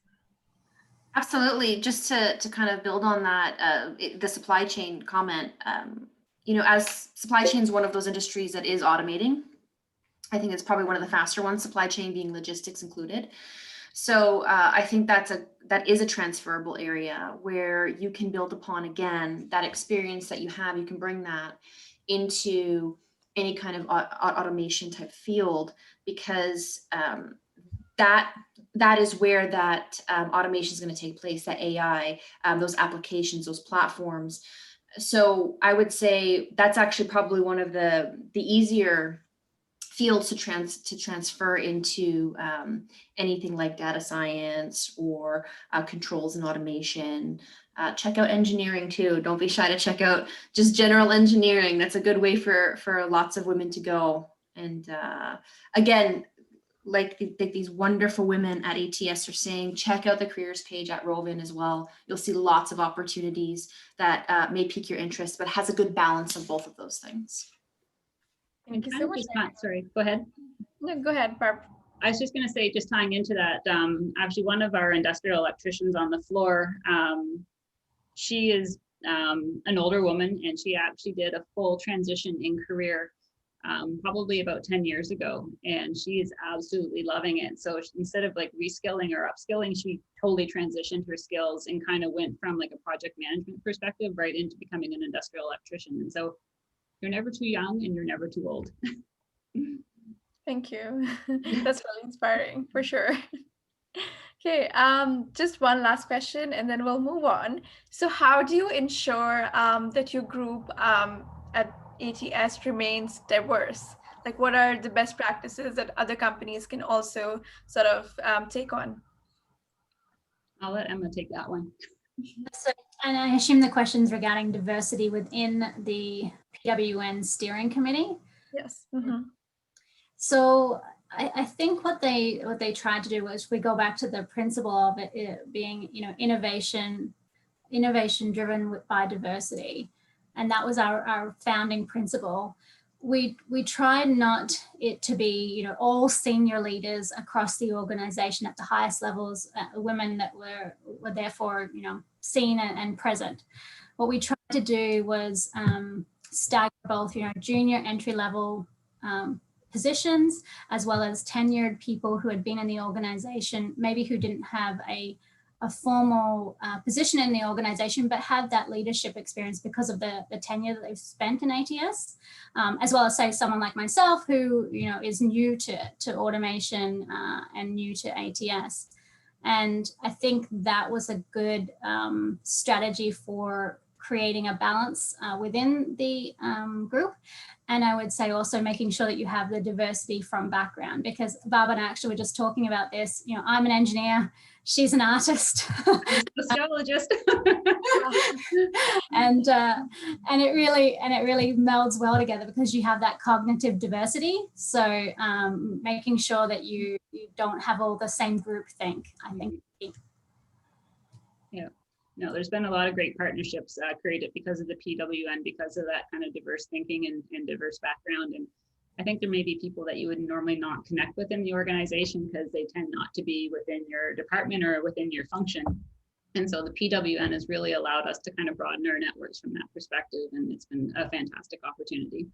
Speaker 4: Absolutely. Just to kind of build on that, the supply chain comment, as supply chain is one of those industries that is automating. I think it's probably one of the faster ones, supply chain being logistics included. So I think that is a transferable area where you can build upon, again, that experience that you have. You can bring that into any kind of automation type field, because that is where that automation is going to take place, that AI, those applications, those platforms. So I would say that's actually probably one of the easier fields to transfer into anything like data science or controls and automation. Check out engineering too. Don't be shy to check out just general engineering. That's a good way for lots of women to go. And again, like these wonderful women at ATS are saying, check out the careers page at Roevin as well. You'll see lots of opportunities that may pique your interest, but has a good balance of both of those things.
Speaker 3: Thank you so much.
Speaker 5: Sorry, go ahead.
Speaker 3: No, go ahead, Barb.
Speaker 5: I was just going to say, just tying into that, actually one of our industrial electricians on the floor, she is an older woman, and she actually did a full transition in career probably about 10 years ago, and she is absolutely loving it. So instead of like reskilling or upskilling, she totally transitioned her skills and kind of went from like a project management perspective right into becoming an industrial electrician. And so you're never too young and you're never too old.
Speaker 3: Thank you. That's really inspiring for sure. Okay, just one last question and then we'll move on. So how do you ensure that your group at ATS remains diverse? Like what are the best practices that other companies can also sort of take on?
Speaker 5: I'll let Emma take that one.
Speaker 6: So, and I assume the question's regarding diversity within the PWN steering committee.
Speaker 3: Yes. Mm-hmm.
Speaker 6: So I think what they tried to do was, we go back to the principle of it being, innovation driven by diversity, and that was our founding principle. We tried not it to be all senior leaders across the organization at the highest levels, women that were therefore seen and present. What we tried to do was stagger both junior entry level positions, as well as tenured people who had been in the organization, maybe who didn't have a formal position in the organization, but had that leadership experience because of the tenure that they've spent in ATS, as well as say someone like myself who is new to automation and new to ATS. And I think that was a good strategy for creating a balance within the group. And I would say also making sure that you have the diversity from background, because Barb and I actually were just talking about this. I'm an engineer, she's an artist,
Speaker 5: sociologist,
Speaker 6: and it really melds well together because you have that cognitive diversity. So making sure that you don't have all the same group think, I think.
Speaker 5: Yeah. No, there's been a lot of great partnerships created because of the PWN, because of that kind of diverse thinking and diverse background. And I think there may be people that you would normally not connect with in the organization because they tend not to be within your department or within your function. And so the PWN has really allowed us to kind of broaden our networks from that perspective. And it's been a fantastic opportunity.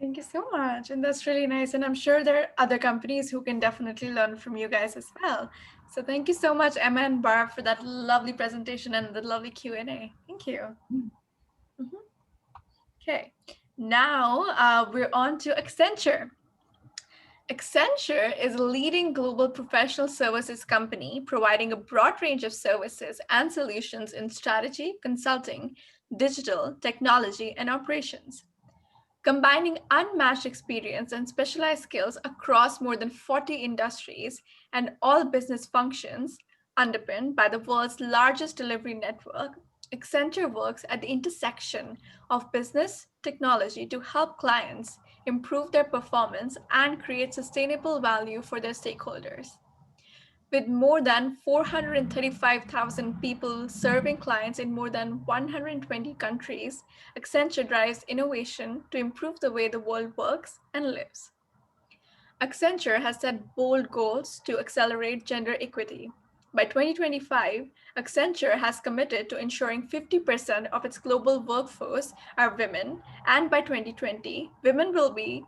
Speaker 3: Thank you so much. And that's really nice. And I'm sure there are other companies who can definitely learn from you guys as well. So thank you so much, Emma and Barb, for that lovely presentation and the lovely Q&A. Thank you. Mm-hmm. Okay, now we're on to Accenture. Accenture is a leading global professional services company providing a broad range of services and solutions in strategy, consulting, digital, technology, and operations. Combining unmatched experience and specialized skills across more than 40 industries and all business functions, underpinned by the world's largest delivery network, Accenture works at the intersection of business technology to help clients improve their performance and create sustainable value for their stakeholders. With more than 435,000 people serving clients in more than 120 countries, Accenture drives innovation to improve the way the world works and lives. Accenture has set bold goals to accelerate gender equity. By 2025, Accenture has committed to ensuring 50% of its global workforce are women, and by 2020, women will be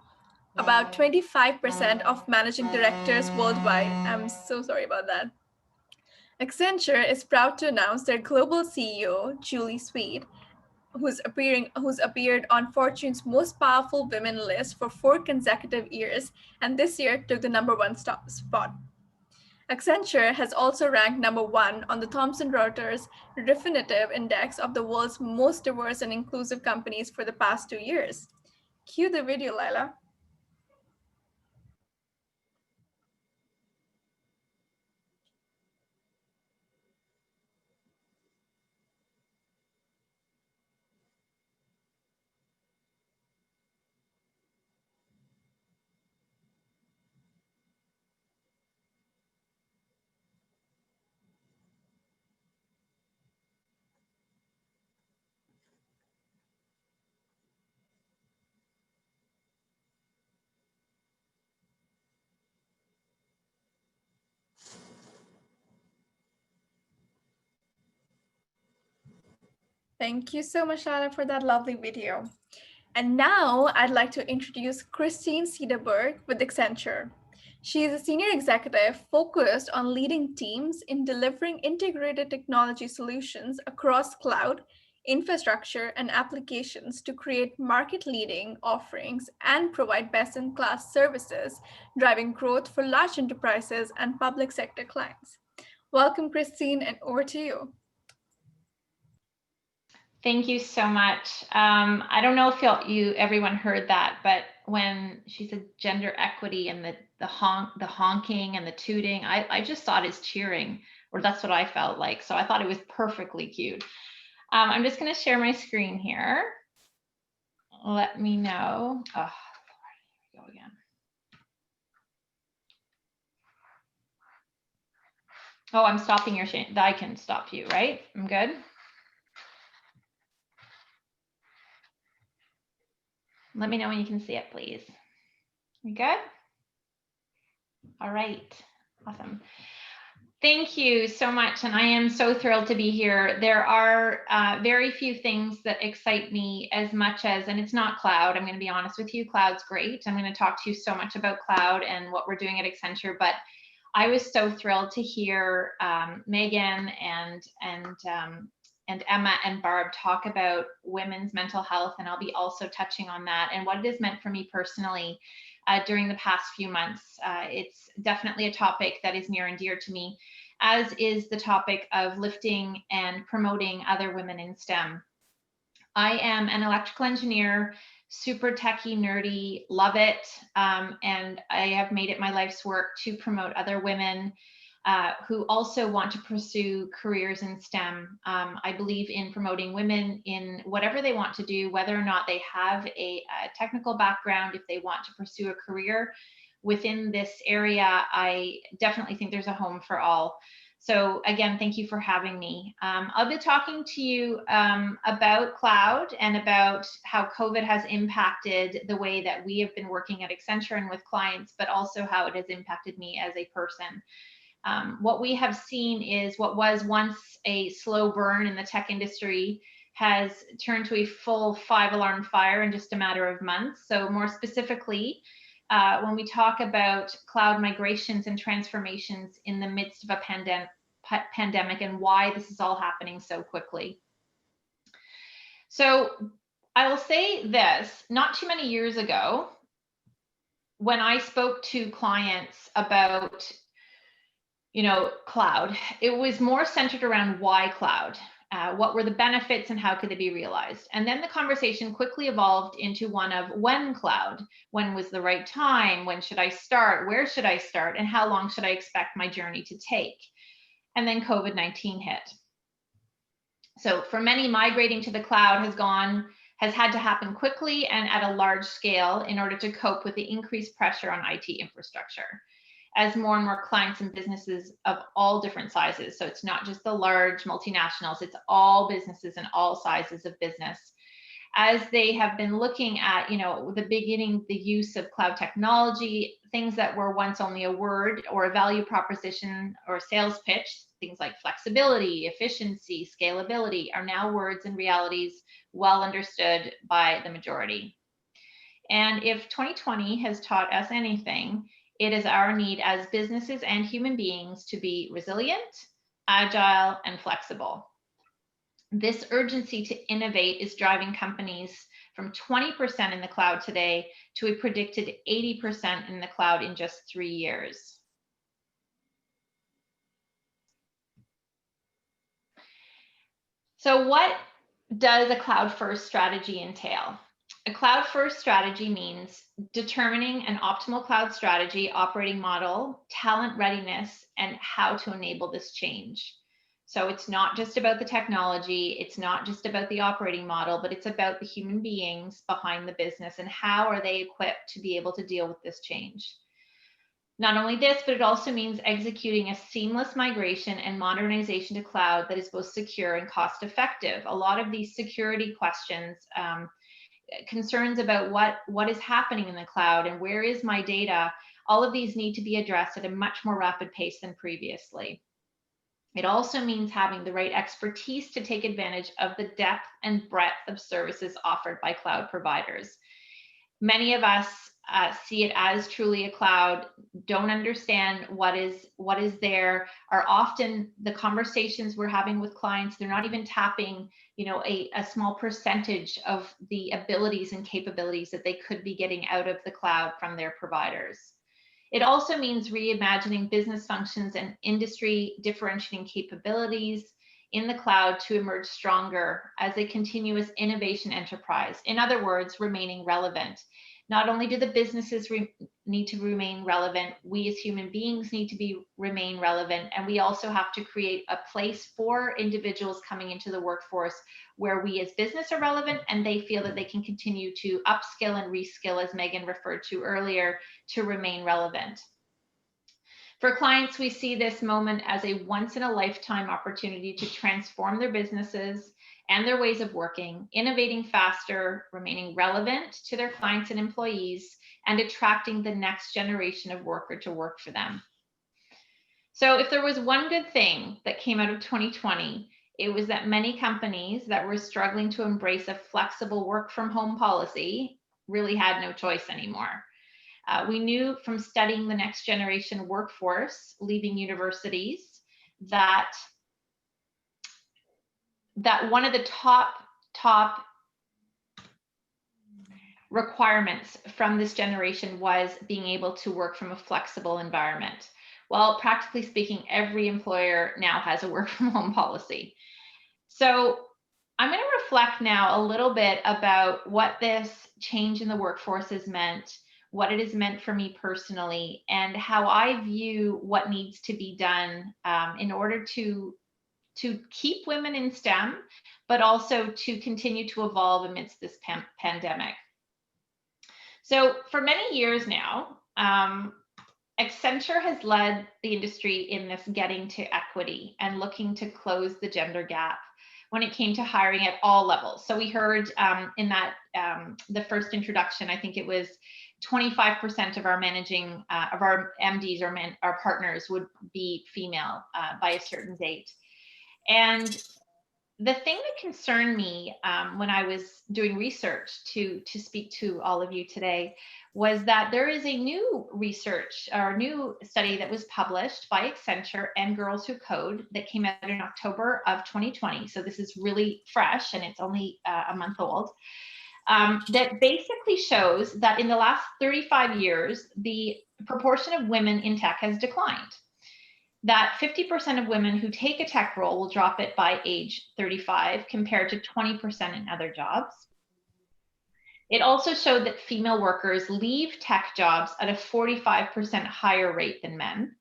Speaker 3: about 25% of managing directors worldwide. I'm so sorry about that. Accenture is proud to announce their global CEO, Julie Sweet, who's appeared on Fortune's Most Powerful Women list for 4 consecutive years, and this year took the #1 spot. Accenture has also ranked #1 on the Thomson Reuters Refinitiv Index of the world's most diverse and inclusive companies for the past 2 years. Cue the video, Lila. Thank you so much, Lala, for that lovely video. And now I'd like to introduce Christine Cederberg with Accenture. She is a senior executive focused on leading teams in delivering integrated technology solutions across cloud, infrastructure, and applications to create market-leading offerings and provide best-in-class services, driving growth for large enterprises and public sector clients. Welcome, Christine, and over to you.
Speaker 2: Thank you so much. I don't know if everyone heard that, but when she said gender equity and the honking and the tooting, I just thought it's cheering, or that's what I felt like. So I thought it was perfectly cute. I'm just going to share my screen here. Let me know. Oh, Lord, here we go again. Oh, I'm stopping your share. I can stop you, right? I'm good. Let me know when you can see it, please. You good? All right, awesome. Thank you so much, and I am so thrilled to be here. There are very few things that excite me as much as, and it's not cloud, I'm going to be honest with you, cloud's great. I'm going to talk to you so much about cloud and what we're doing at Accenture, but I was so thrilled to hear Megan and Emma and Barb talk about women's mental health, and I'll be also touching on that and what it has meant for me personally during the past few months. It's definitely a topic that is near and dear to me, as is the topic of lifting and promoting other women in STEM. I am an electrical engineer, super techie, nerdy, love it, and I have made it my life's work to promote other women who also want to pursue careers in STEM. I believe in promoting women in whatever they want to do, whether or not they have a technical background. If they want to pursue a career within this area, I definitely think there's a home for all. So again, thank you for having me. I'll be talking to you about cloud and about how COVID has impacted the way that we have been working at Accenture and with clients, but also how it has impacted me as a person. What we have seen is what was once a slow burn in the tech industry has turned to a full 5-alarm fire in just a matter of months. So more specifically, when we talk about cloud migrations and transformations in the midst of a pandemic and why this is all happening so quickly. So I will say this, not too many years ago, when I spoke to clients about cloud, it was more centered around why cloud, what were the benefits and how could they be realized? And then the conversation quickly evolved into one of when cloud, when was the right time, when should I start, where should I start, and how long should I expect my journey to take? And then COVID-19 hit. So for many, migrating to the cloud has had to happen quickly and at a large scale in order to cope with the increased pressure on IT infrastructure, as more and more clients and businesses of all different sizes. So it's not just the large multinationals, it's all businesses and all sizes of business. As they have been looking at, the use of cloud technology, things that were once only a word or a value proposition or a sales pitch, things like flexibility, efficiency, scalability are now words and realities well understood by the majority. And if 2020 has taught us anything, it is our need as businesses and human beings to be resilient, agile, and flexible. This urgency to innovate is driving companies from 20% in the cloud today to a predicted 80% in the cloud in just 3 years. So what does a cloud-first strategy entail? A cloud-first strategy means determining an optimal cloud strategy, operating model, talent readiness, and how to enable this change. So it's not just about the technology, it's not just about the operating model, but it's about the human beings behind the business and how are they equipped to be able to deal with this change. Not only this, but it also means executing a seamless migration and modernization to cloud that is both secure and cost effective. A lot of these security questions, concerns about what is happening in the cloud and where is my data, all of these need to be addressed at a much more rapid pace than previously. It also means having the right expertise to take advantage of the depth and breadth of services offered by cloud providers. Many of us see it as truly a cloud, don't understand what is there, are often the conversations we're having with clients, they're not even tapping, you know, a small percentage of the abilities and capabilities that they could be getting out of the cloud from their providers. It also means reimagining business functions and industry differentiating capabilities in the cloud to emerge stronger as a continuous innovation enterprise. In other words, remaining relevant. Not only do the businesses need to remain relevant, we as human beings need to remain relevant, and we also have to create a place for individuals coming into the workforce where we as business are relevant and they feel that they can continue to upskill and reskill, as Megan referred to earlier, to remain relevant. For clients, we see this moment as a once-in-a-lifetime opportunity to transform their businesses and their ways of working, innovating faster, remaining relevant to their clients and employees, and attracting the next generation of worker to work for them. So if there was one good thing that came out of 2020, it was that many companies that were struggling to embrace a flexible work from home policy really had no choice anymore. We knew from studying the next generation workforce leaving universities that one of the top requirements from this generation was being able to work from a flexible environment. Well, practically speaking, every employer now has a work from home policy. So I'm going to reflect now a little bit about what this change in the workforce has meant, what it has meant for me personally, and how I view what needs to be done in order to keep women in STEM, but also to continue to evolve amidst this pandemic. So for many years now, Accenture has led the industry in this getting to equity and looking to close the gender gap when it came to hiring at all levels. So we heard in that the first introduction, I think it was 25% of our managing of our MDs or our partners would be female by a certain date. And the thing that concerned me when I was doing research to speak to all of you today was that there is a new research or new study that was published by Accenture and Girls Who Code that came out in October of 2020. So this is really fresh and it's only a month old. That basically shows that in the last 35 years, the proportion of women in tech has declined. That 50% of women who take a tech role will drop it by age 35 compared to 20% in other jobs. It also showed that female workers leave tech jobs at a 45% higher rate than men.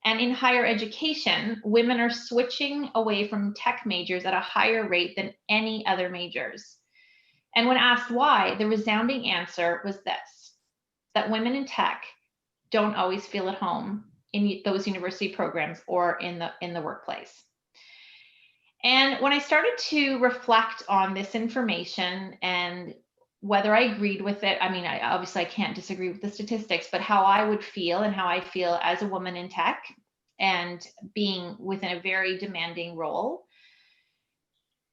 Speaker 2: And in higher education, women are switching away from tech majors at a higher rate than any other majors. And when asked why, the resounding answer was this, that women in tech don't always feel at home in those university programs or in the workplace. And when I started to reflect on this information and whether I agreed with it, I mean, obviously I can't disagree with the statistics, but how I would feel and how I feel as a woman in tech and being within a very demanding role,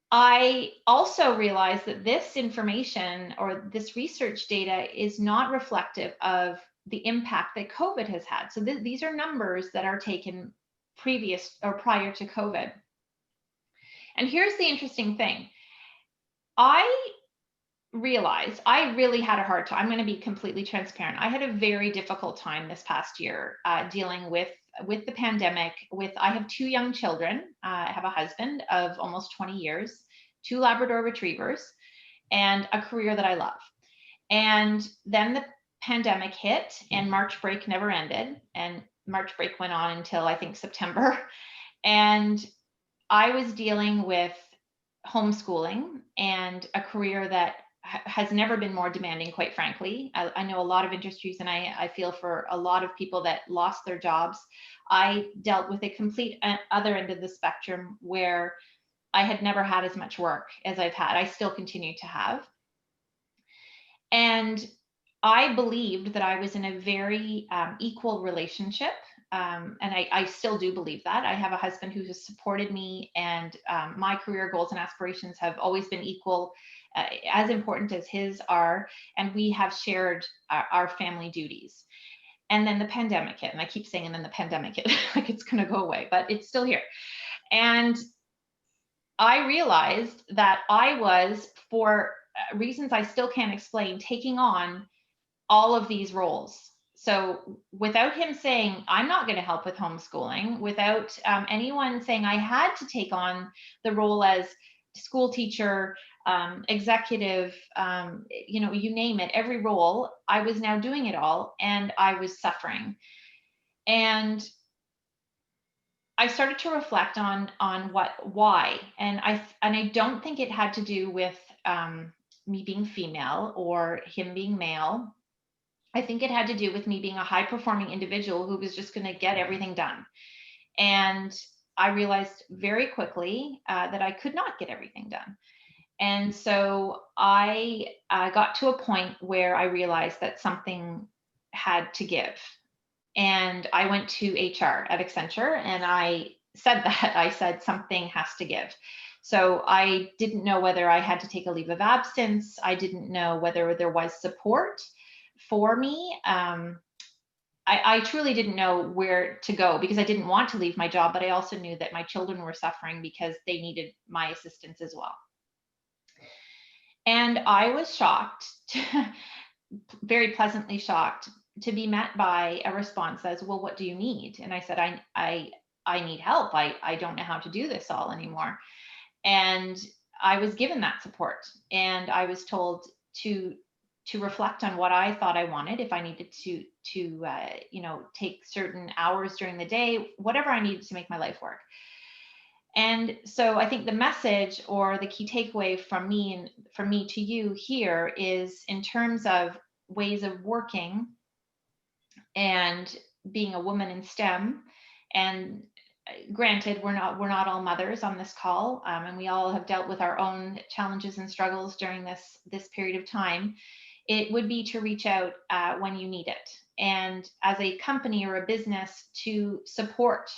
Speaker 2: I also realized that this information or this research data is not reflective of the impact that COVID has had. So these are numbers that are taken previous or prior to COVID. And here's the interesting thing. I realized I really had a hard time. I'm going to be completely transparent. I had a very difficult time this past year dealing with the pandemic. I have 2 young children. I have a husband of almost 20 years, 2 Labrador retrievers, and a career that I love. And then the pandemic hit, and March break never ended. And March break went on until I think September. And I was dealing with homeschooling and a career that has never been more demanding, quite frankly. I know a lot of industries, and I feel for a lot of people that lost their jobs. I dealt with a complete other end of the spectrum where I had never had as much work as I've had. I still continue to have. And I believed that I was in a very equal relationship. And I still do believe that. I have a husband who has supported me, and my career goals and aspirations have always been equal, as important as his are. And we have shared our family duties. And then the pandemic hit, and I keep saying, and then the pandemic hit, like it's going to go away, but it's still here. And I realized that I was, for reasons I still can't explain, taking on all of these roles. So without him saying, I'm not going to help with homeschooling, without anyone saying I had to take on the role as school teacher, executive, you name it, every role, I was now doing it all, and I was suffering. And I started to reflect on why, and I don't think it had to do with me being female or him being male. I think it had to do with me being a high-performing individual who was just going to get everything done. And I realized very quickly that I could not get everything done. And so I got to a point where I realized that something had to give. And I went to HR at Accenture, and I said that. I said something has to give. So I didn't know whether I had to take a leave of absence. I didn't know whether there was support for me. I truly didn't know where to go, because I didn't want to leave my job, but I also knew that my children were suffering because they needed my assistance as well. And I was shocked, very pleasantly shocked, to be met by a response as, well, what do you need? And I said, I need help. I don't know how to do this all anymore. And I was given that support, and I was told to reflect on what I thought I wanted, if I needed to take certain hours during the day, whatever I needed to make my life work. And so I think the message, or the key takeaway from me to you here, is in terms of ways of working and being a woman in STEM. And granted, we're not all mothers on this call, and we all have dealt with our own challenges and struggles during this period of time. It would be to reach out when you need it, and as a company or a business, to support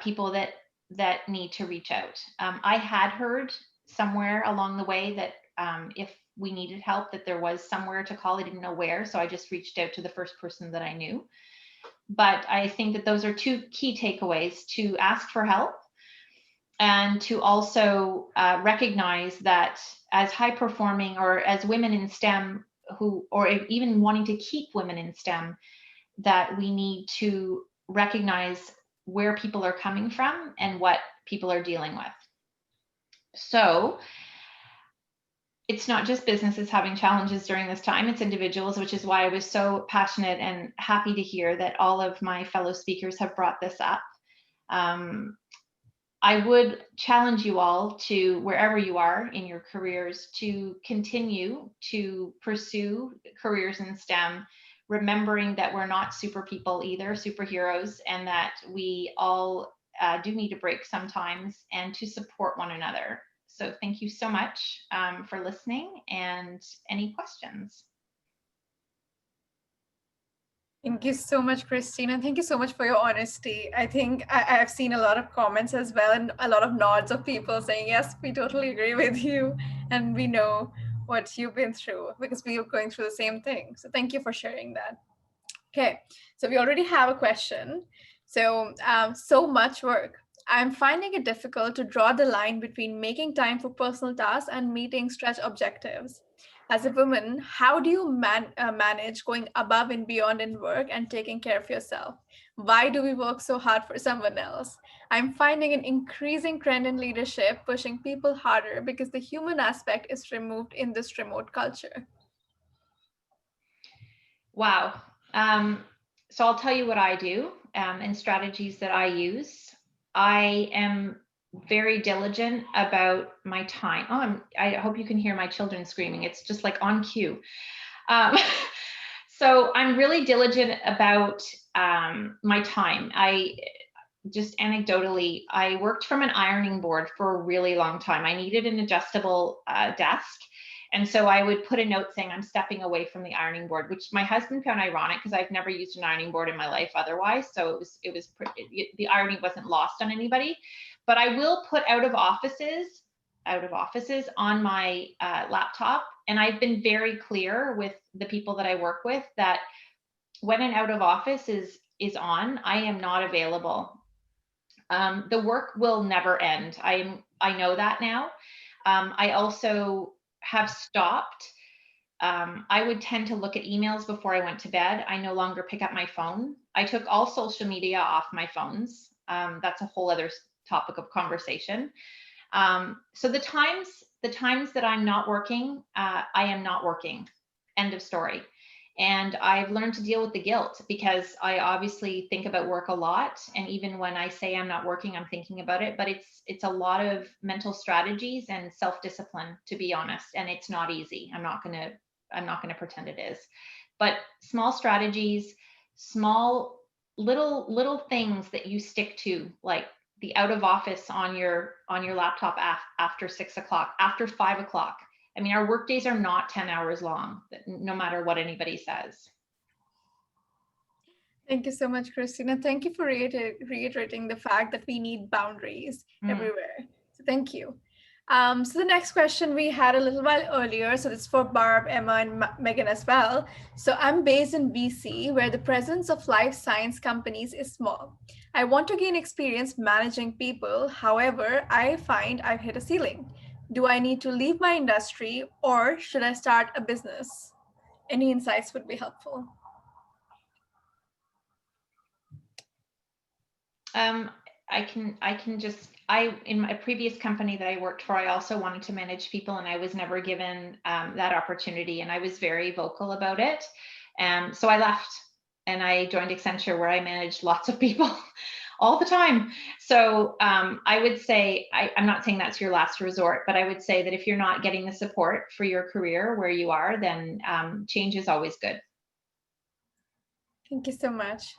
Speaker 2: people that need to reach out. I had heard somewhere along the way that if we needed help, that there was somewhere to call. I didn't know where, so I just reached out to the first person that I knew. But I think that those are 2 key takeaways: to ask for help, and to also recognize that as high performing, or as women in STEM, or even wanting to keep women in STEM, that we need to recognize where people are coming from and what people are dealing with. So it's not just businesses having challenges during this time, it's individuals, which is why I was so passionate and happy to hear that all of my fellow speakers have brought this up. I would challenge you all to, wherever you are in your careers, to continue to pursue careers in STEM, remembering that we're not super people either, superheroes, and that we all do need a break sometimes, and to support one another. So thank you so much for listening, and any questions?
Speaker 3: Thank you so much, Christine, and thank you so much for your honesty. I think I've seen a lot of comments as well, and a lot of nods of people saying, yes, we totally agree with you, and we know what you've been through, because we are going through the same thing. So thank you for sharing that. Okay, so we already have a question. So, so much work. I'm finding it difficult to draw the line between making time for personal tasks and meeting stretch objectives. As a woman, how do you manage going above and beyond in work and taking care of yourself? Why do we work so hard for someone else? I'm finding an increasing trend in leadership pushing people harder because the human aspect is removed in this remote culture.
Speaker 2: Wow. So I'll tell you what I do and strategies that I use. I am very diligent about my time. Oh, I hope you can hear my children screaming. It's just like on cue. So I'm really diligent about my time. I just anecdotally, I worked from an ironing board for a really long time. I needed an adjustable desk. And so I would put a note saying I'm stepping away from the ironing board, which my husband found ironic because I've never used an ironing board in my life otherwise. So the irony wasn't lost on anybody. But I will put out of offices on my laptop. And I've been very clear with the people that I work with that when an out of office is on, I am not available. The work will never end. I know that now. I also have stopped. I would tend to look at emails before I went to bed. I no longer pick up my phone. I took all social media off my phones. That's a whole other topic of conversation. So the times that I'm not working, I am not working. End of story. And I've learned to deal with the guilt because I obviously think about work a lot. And even when I say I'm not working, I'm thinking about it, but it's a lot of mental strategies and self-discipline, to be honest. And it's not easy. I'm not gonna pretend it is, but small strategies, small little things that you stick to, like the out of office on your laptop after 6 o'clock, after 5 o'clock. I mean, our work days are not 10 hours long, no matter what anybody says.
Speaker 3: Thank you so much, Christina. Thank you for reiterating the fact that we need boundaries everywhere. So thank you. So the next question we had a little while earlier, so it's for Barb, Emma, and Megan as well. So I'm based in BC, where the presence of life science companies is small. I want to gain experience managing people. However, I find I've hit a ceiling. Do I need to leave my industry or should I start a business? Any insights would be helpful.
Speaker 2: In my previous company that I worked for, I also wanted to manage people and I was never given that opportunity, and I was very vocal about it. So I left and I joined Accenture, where I managed lots of people all the time. So I would say, I'm not saying that's your last resort, but I would say that if you're not getting the support for your career where you are, then change is always good.
Speaker 3: Thank you so much.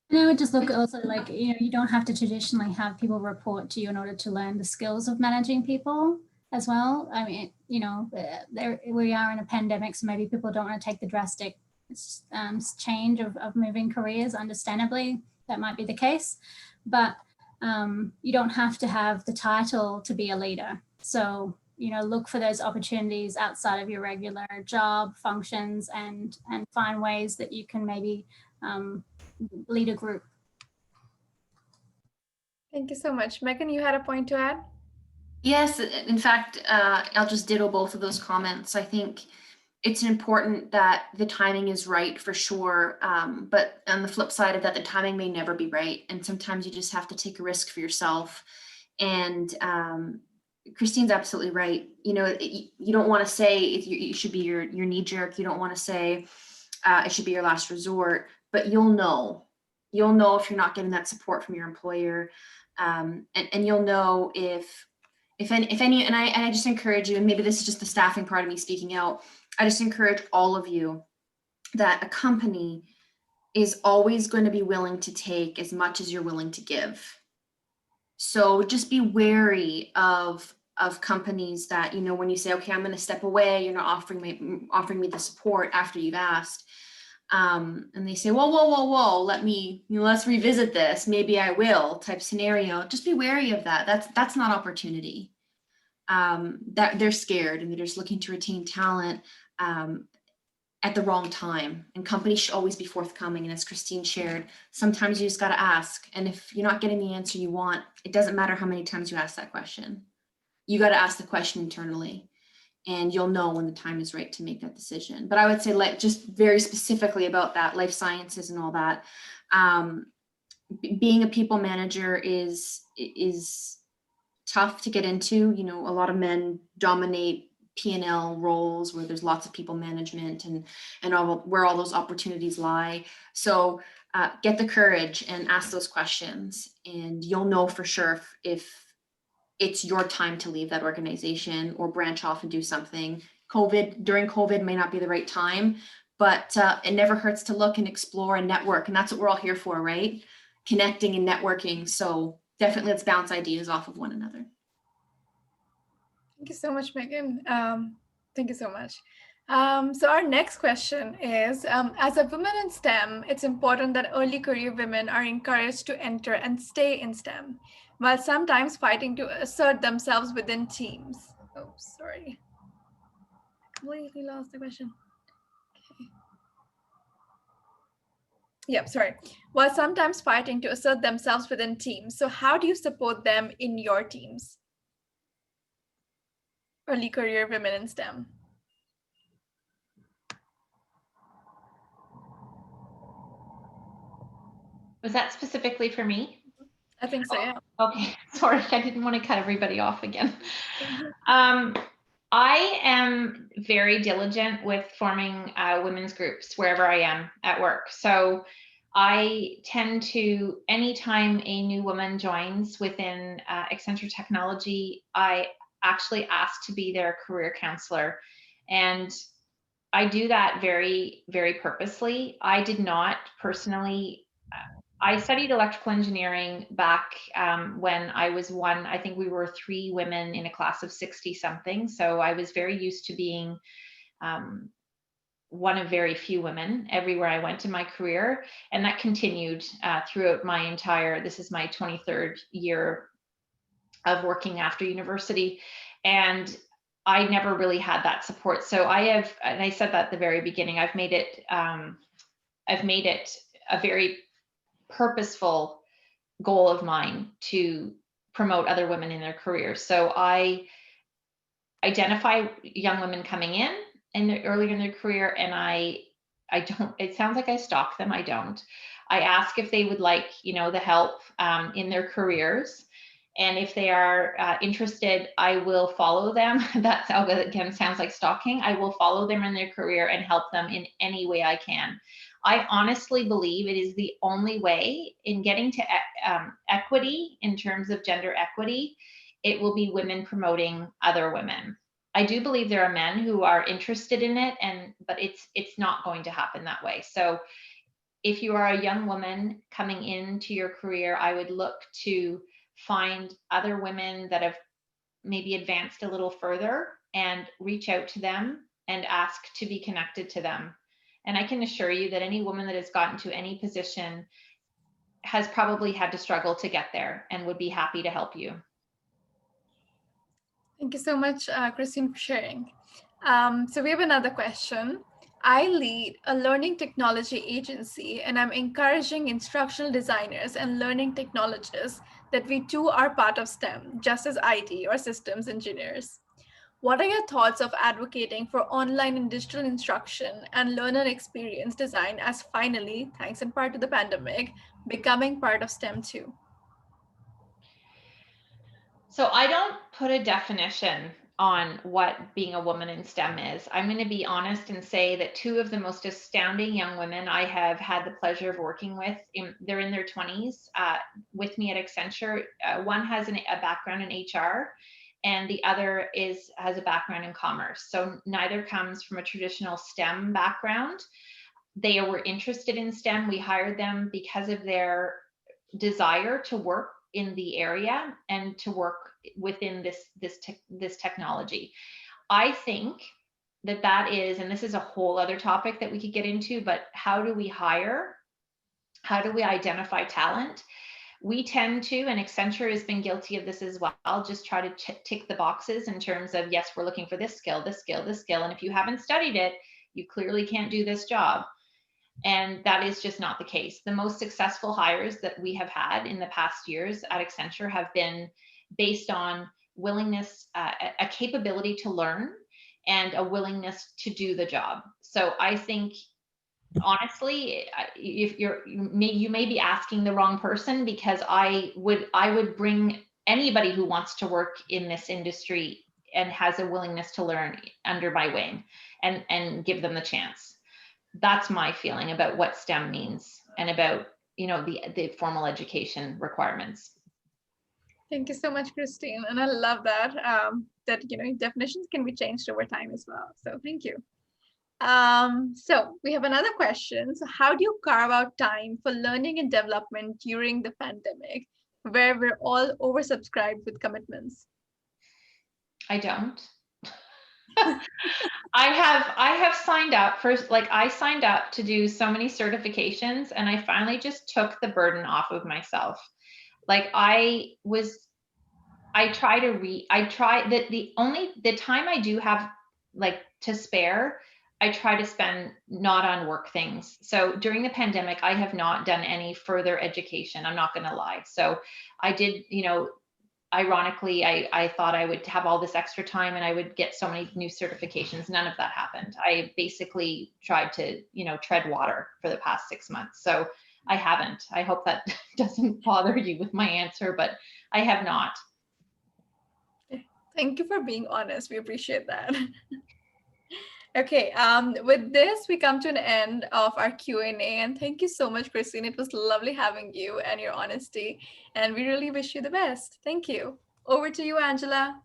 Speaker 6: And I would just look also like, you don't have to traditionally have people report to you in order to learn the skills of managing people as well. I mean, we are in a pandemic, so maybe people don't want to take the drastic change of moving careers. Understandably, that might be the case, but you don't have to have the title to be a leader. So, look for those opportunities outside of your regular job functions and find ways that you can maybe lead a group.
Speaker 3: Thank you so much. Megan, you had a point to add?
Speaker 4: Yes, in fact, I'll just ditto both of those comments. I think it's important that the timing is right for sure. But on the flip side of that, the timing may never be right. And sometimes you just have to take a risk for yourself. And Christine's absolutely right. You don't want to say it should be your knee jerk. You don't want to say it should be your last resort, but you'll know if you're not getting that support from your employer. And you'll know if any, and I just encourage you, and maybe this is just the staffing part of me speaking out, I just encourage all of you that a company is always going to be willing to take as much as you're willing to give. So just be wary of companies that, when you say, okay, I'm going to step away, you're not offering me the support after you've asked. And they say, whoa, let's revisit this. Maybe I will type scenario. Just be wary of that. That's not opportunity. That they're scared and they're just looking to retain talent. And at the wrong time, and companies should always be forthcoming. And as Christine shared, sometimes you just got to ask. And if you're not getting the answer you want, it doesn't matter how many times you ask that question. You got to ask the question internally, and you'll know when the time is right to make that decision. But I would say, like, just very specifically about that, life sciences and all that, being a people manager is tough to get into. You know, a lot of men dominate P&L roles where there's lots of people management and where all those opportunities lie. So get the courage and ask those questions, and you'll know for sure if it's your time to leave that organization or branch off and do something. During COVID may not be the right time, but it never hurts to look and explore and network. And that's what we're all here for, right? Connecting and networking. So definitely let's bounce ideas off of one another.
Speaker 3: Thank you so much, Megan. Thank you so much. So our next question is, as a woman in STEM, it's important that early career women are encouraged to enter and stay in STEM, while sometimes fighting to assert themselves within teams. Oh, sorry. Completely lost the question. Okay. Yep, sorry. While sometimes fighting to assert themselves within teams. So how do you support them in your teams? Early career women in STEM.
Speaker 2: Was that specifically for me?
Speaker 3: I think so, yeah.
Speaker 2: Okay, sorry, I didn't want to cut everybody off again. I am very diligent with forming women's groups wherever I am at work. So I tend to, anytime a new woman joins within Accenture Technology, I actually ask to be their career counselor. And I do that very, very purposely. I did not personally, I studied electrical engineering back when I was I think we were 3 women in a class of 60 something. So I was very used to being one of very few women everywhere I went in my career. And that continued throughout my entire, this is my 23rd year of working after university. And I never really had that support. So I have, and I said that at the very beginning, I've made it a very purposeful goal of mine to promote other women in their careers. So I identify young women coming in earlier in their career, and I don't, it sounds like I stalk them. I don't. I ask if they would like, the help in their careers. And if they are interested, I will follow them. That again sounds like stalking. I will follow them in their career and help them in any way I can. I honestly believe it is the only way in getting to equity in terms of gender equity. It will be women promoting other women. I do believe there are men who are interested in it, but it's not going to happen that way. So if you are a young woman coming into your career, I would look to find other women that have maybe advanced a little further and reach out to them and ask to be connected to them. And I can assure you that any woman that has gotten to any position has probably had to struggle to get there and would be happy to help you.
Speaker 3: Thank you so much, Christine, for sharing. So we have another question. I lead a learning technology agency, and I'm encouraging instructional designers and learning technologists that we too are part of STEM, just as IT or systems engineers. What are your thoughts of advocating for online and digital instruction and learner experience design as finally, thanks in part to the pandemic, becoming part of STEM too?
Speaker 2: So I don't put a definition on what being a woman in STEM is. I'm going to be honest and say that 2 of the most astounding young women I have had the pleasure of working with, they're in their 20s with me at Accenture. One has a background in HR, and the other has a background in commerce. So neither comes from a traditional STEM background. They were interested in STEM. We hired them because of their desire to work in the area and to work within this technology. I think that is, and this is a whole other topic that we could get into, but how do we hire? How do we identify talent? We tend to, and Accenture has been guilty of this as well, just try to tick the boxes in terms of, yes, we're looking for this skill, this skill, this skill. And if you haven't studied it, You clearly can't do this job. And that is just not the case. The most successful hires that we have had in the past years at Accenture have been based on willingness, a capability to learn, and a willingness to do the job. So I think, honestly, if you may be asking the wrong person, because I would bring anybody who wants to work in this industry and has a willingness to learn under my wing, and give them the chance. That's my feeling about what STEM means, and about, the formal education requirements.
Speaker 3: Thank you so much, Christine. And I love that, that, definitions can be changed over time as well. So thank you. So we have another question. So how do you carve out time for learning and development during the pandemic, where we're all oversubscribed with commitments?
Speaker 2: I don't. I have signed up for, I signed up to do so many certifications, and I finally just took the burden off of myself. The time I do have to spare, I try to spend not on work things. So during the pandemic, I have not done any further education. I'm not going to lie. So I did, ironically, I thought I would have all this extra time and I would get so many new certifications. None of that happened. I basically tried to, tread water for the past 6 months. So I haven't. I hope that doesn't bother you with my answer, but I have not.
Speaker 3: Thank you for being honest. We appreciate that. Okay, with this, we come to an end of our Q&A, and thank you so much, Christine. It was lovely having you and your honesty, and we really wish you the best. Thank you. Over to you, Angela.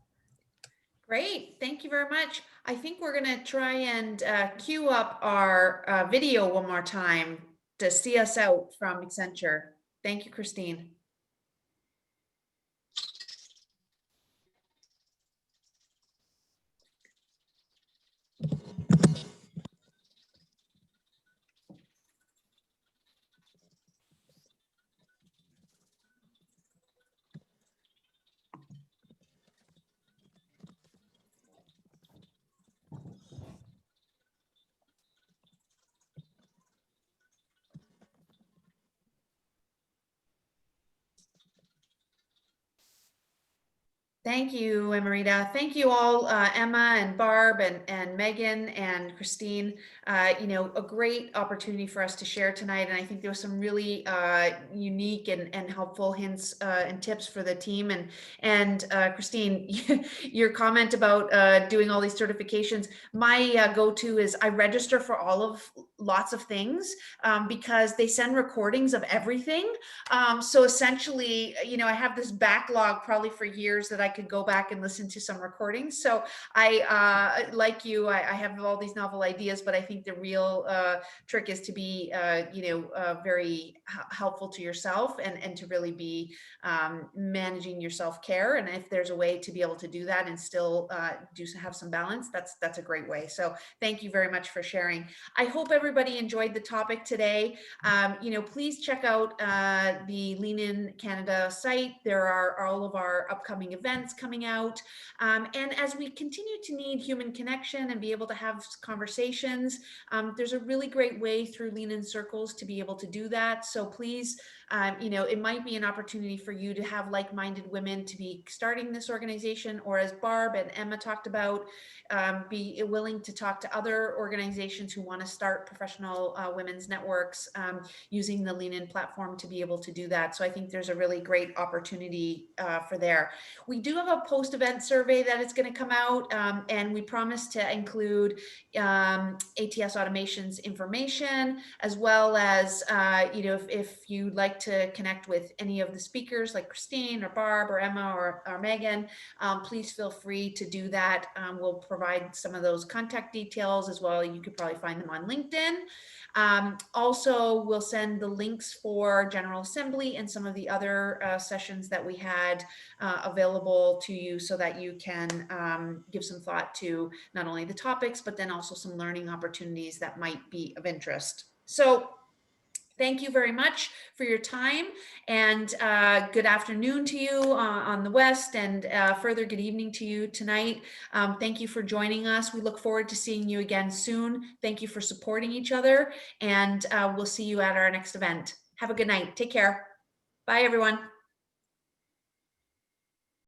Speaker 1: Great, thank you very much. I think we're gonna try and queue up our video one more time to see us out from Accenture. Thank you, Christine. Thank you, Emerita. Thank you all, Emma and Barb and Megan and Christine. A great opportunity for us to share tonight. And I think there was some really unique and helpful hints and tips for the team. And Christine, your comment about doing all these certifications, my go-to is I register for lots of things because they send recordings of everything. So essentially, I have this backlog probably for years that I could go back and listen to some recordings. So I, like you, I have all these novel ideas, but I think the real trick is to be, very helpful to yourself and to really be managing your self-care. And if there's a way to be able to do that and still have some balance, that's a great way. So thank you very much for sharing. I hope everybody enjoyed the topic today. Please check out the Lean In Canada site. There are all of our upcoming events coming out. And as we continue to need human connection and be able to have conversations, there's a really great way through Lean In Circles to be able to do that. So please, it might be an opportunity for you to have like-minded women to be starting this organization, or as Barb and Emma talked about, be willing to talk to other organizations who want to start professional women's networks using the Lean In platform to be able to do that. So I think there's a really great opportunity for there. We do have a post-event survey that is going to come out, and we promise to include ATS Automation's information, as well as, if you'd like to connect with any of the speakers like Christine or Barb or Emma or Megan, please feel free to do that. We'll provide some of those contact details as well. You could probably find them on LinkedIn. Also, we'll send the links for General Assembly and some of the other sessions that we had available to you, so that you can give some thought to not only the topics, but then also some learning opportunities that might be of interest. So thank you very much for your time, and good afternoon to you on the West, and further good evening to you tonight. Thank you for joining us. We look forward to seeing you again soon. Thank you for supporting each other, and we'll see you at our next event. Have a good night. Take care. Bye, everyone.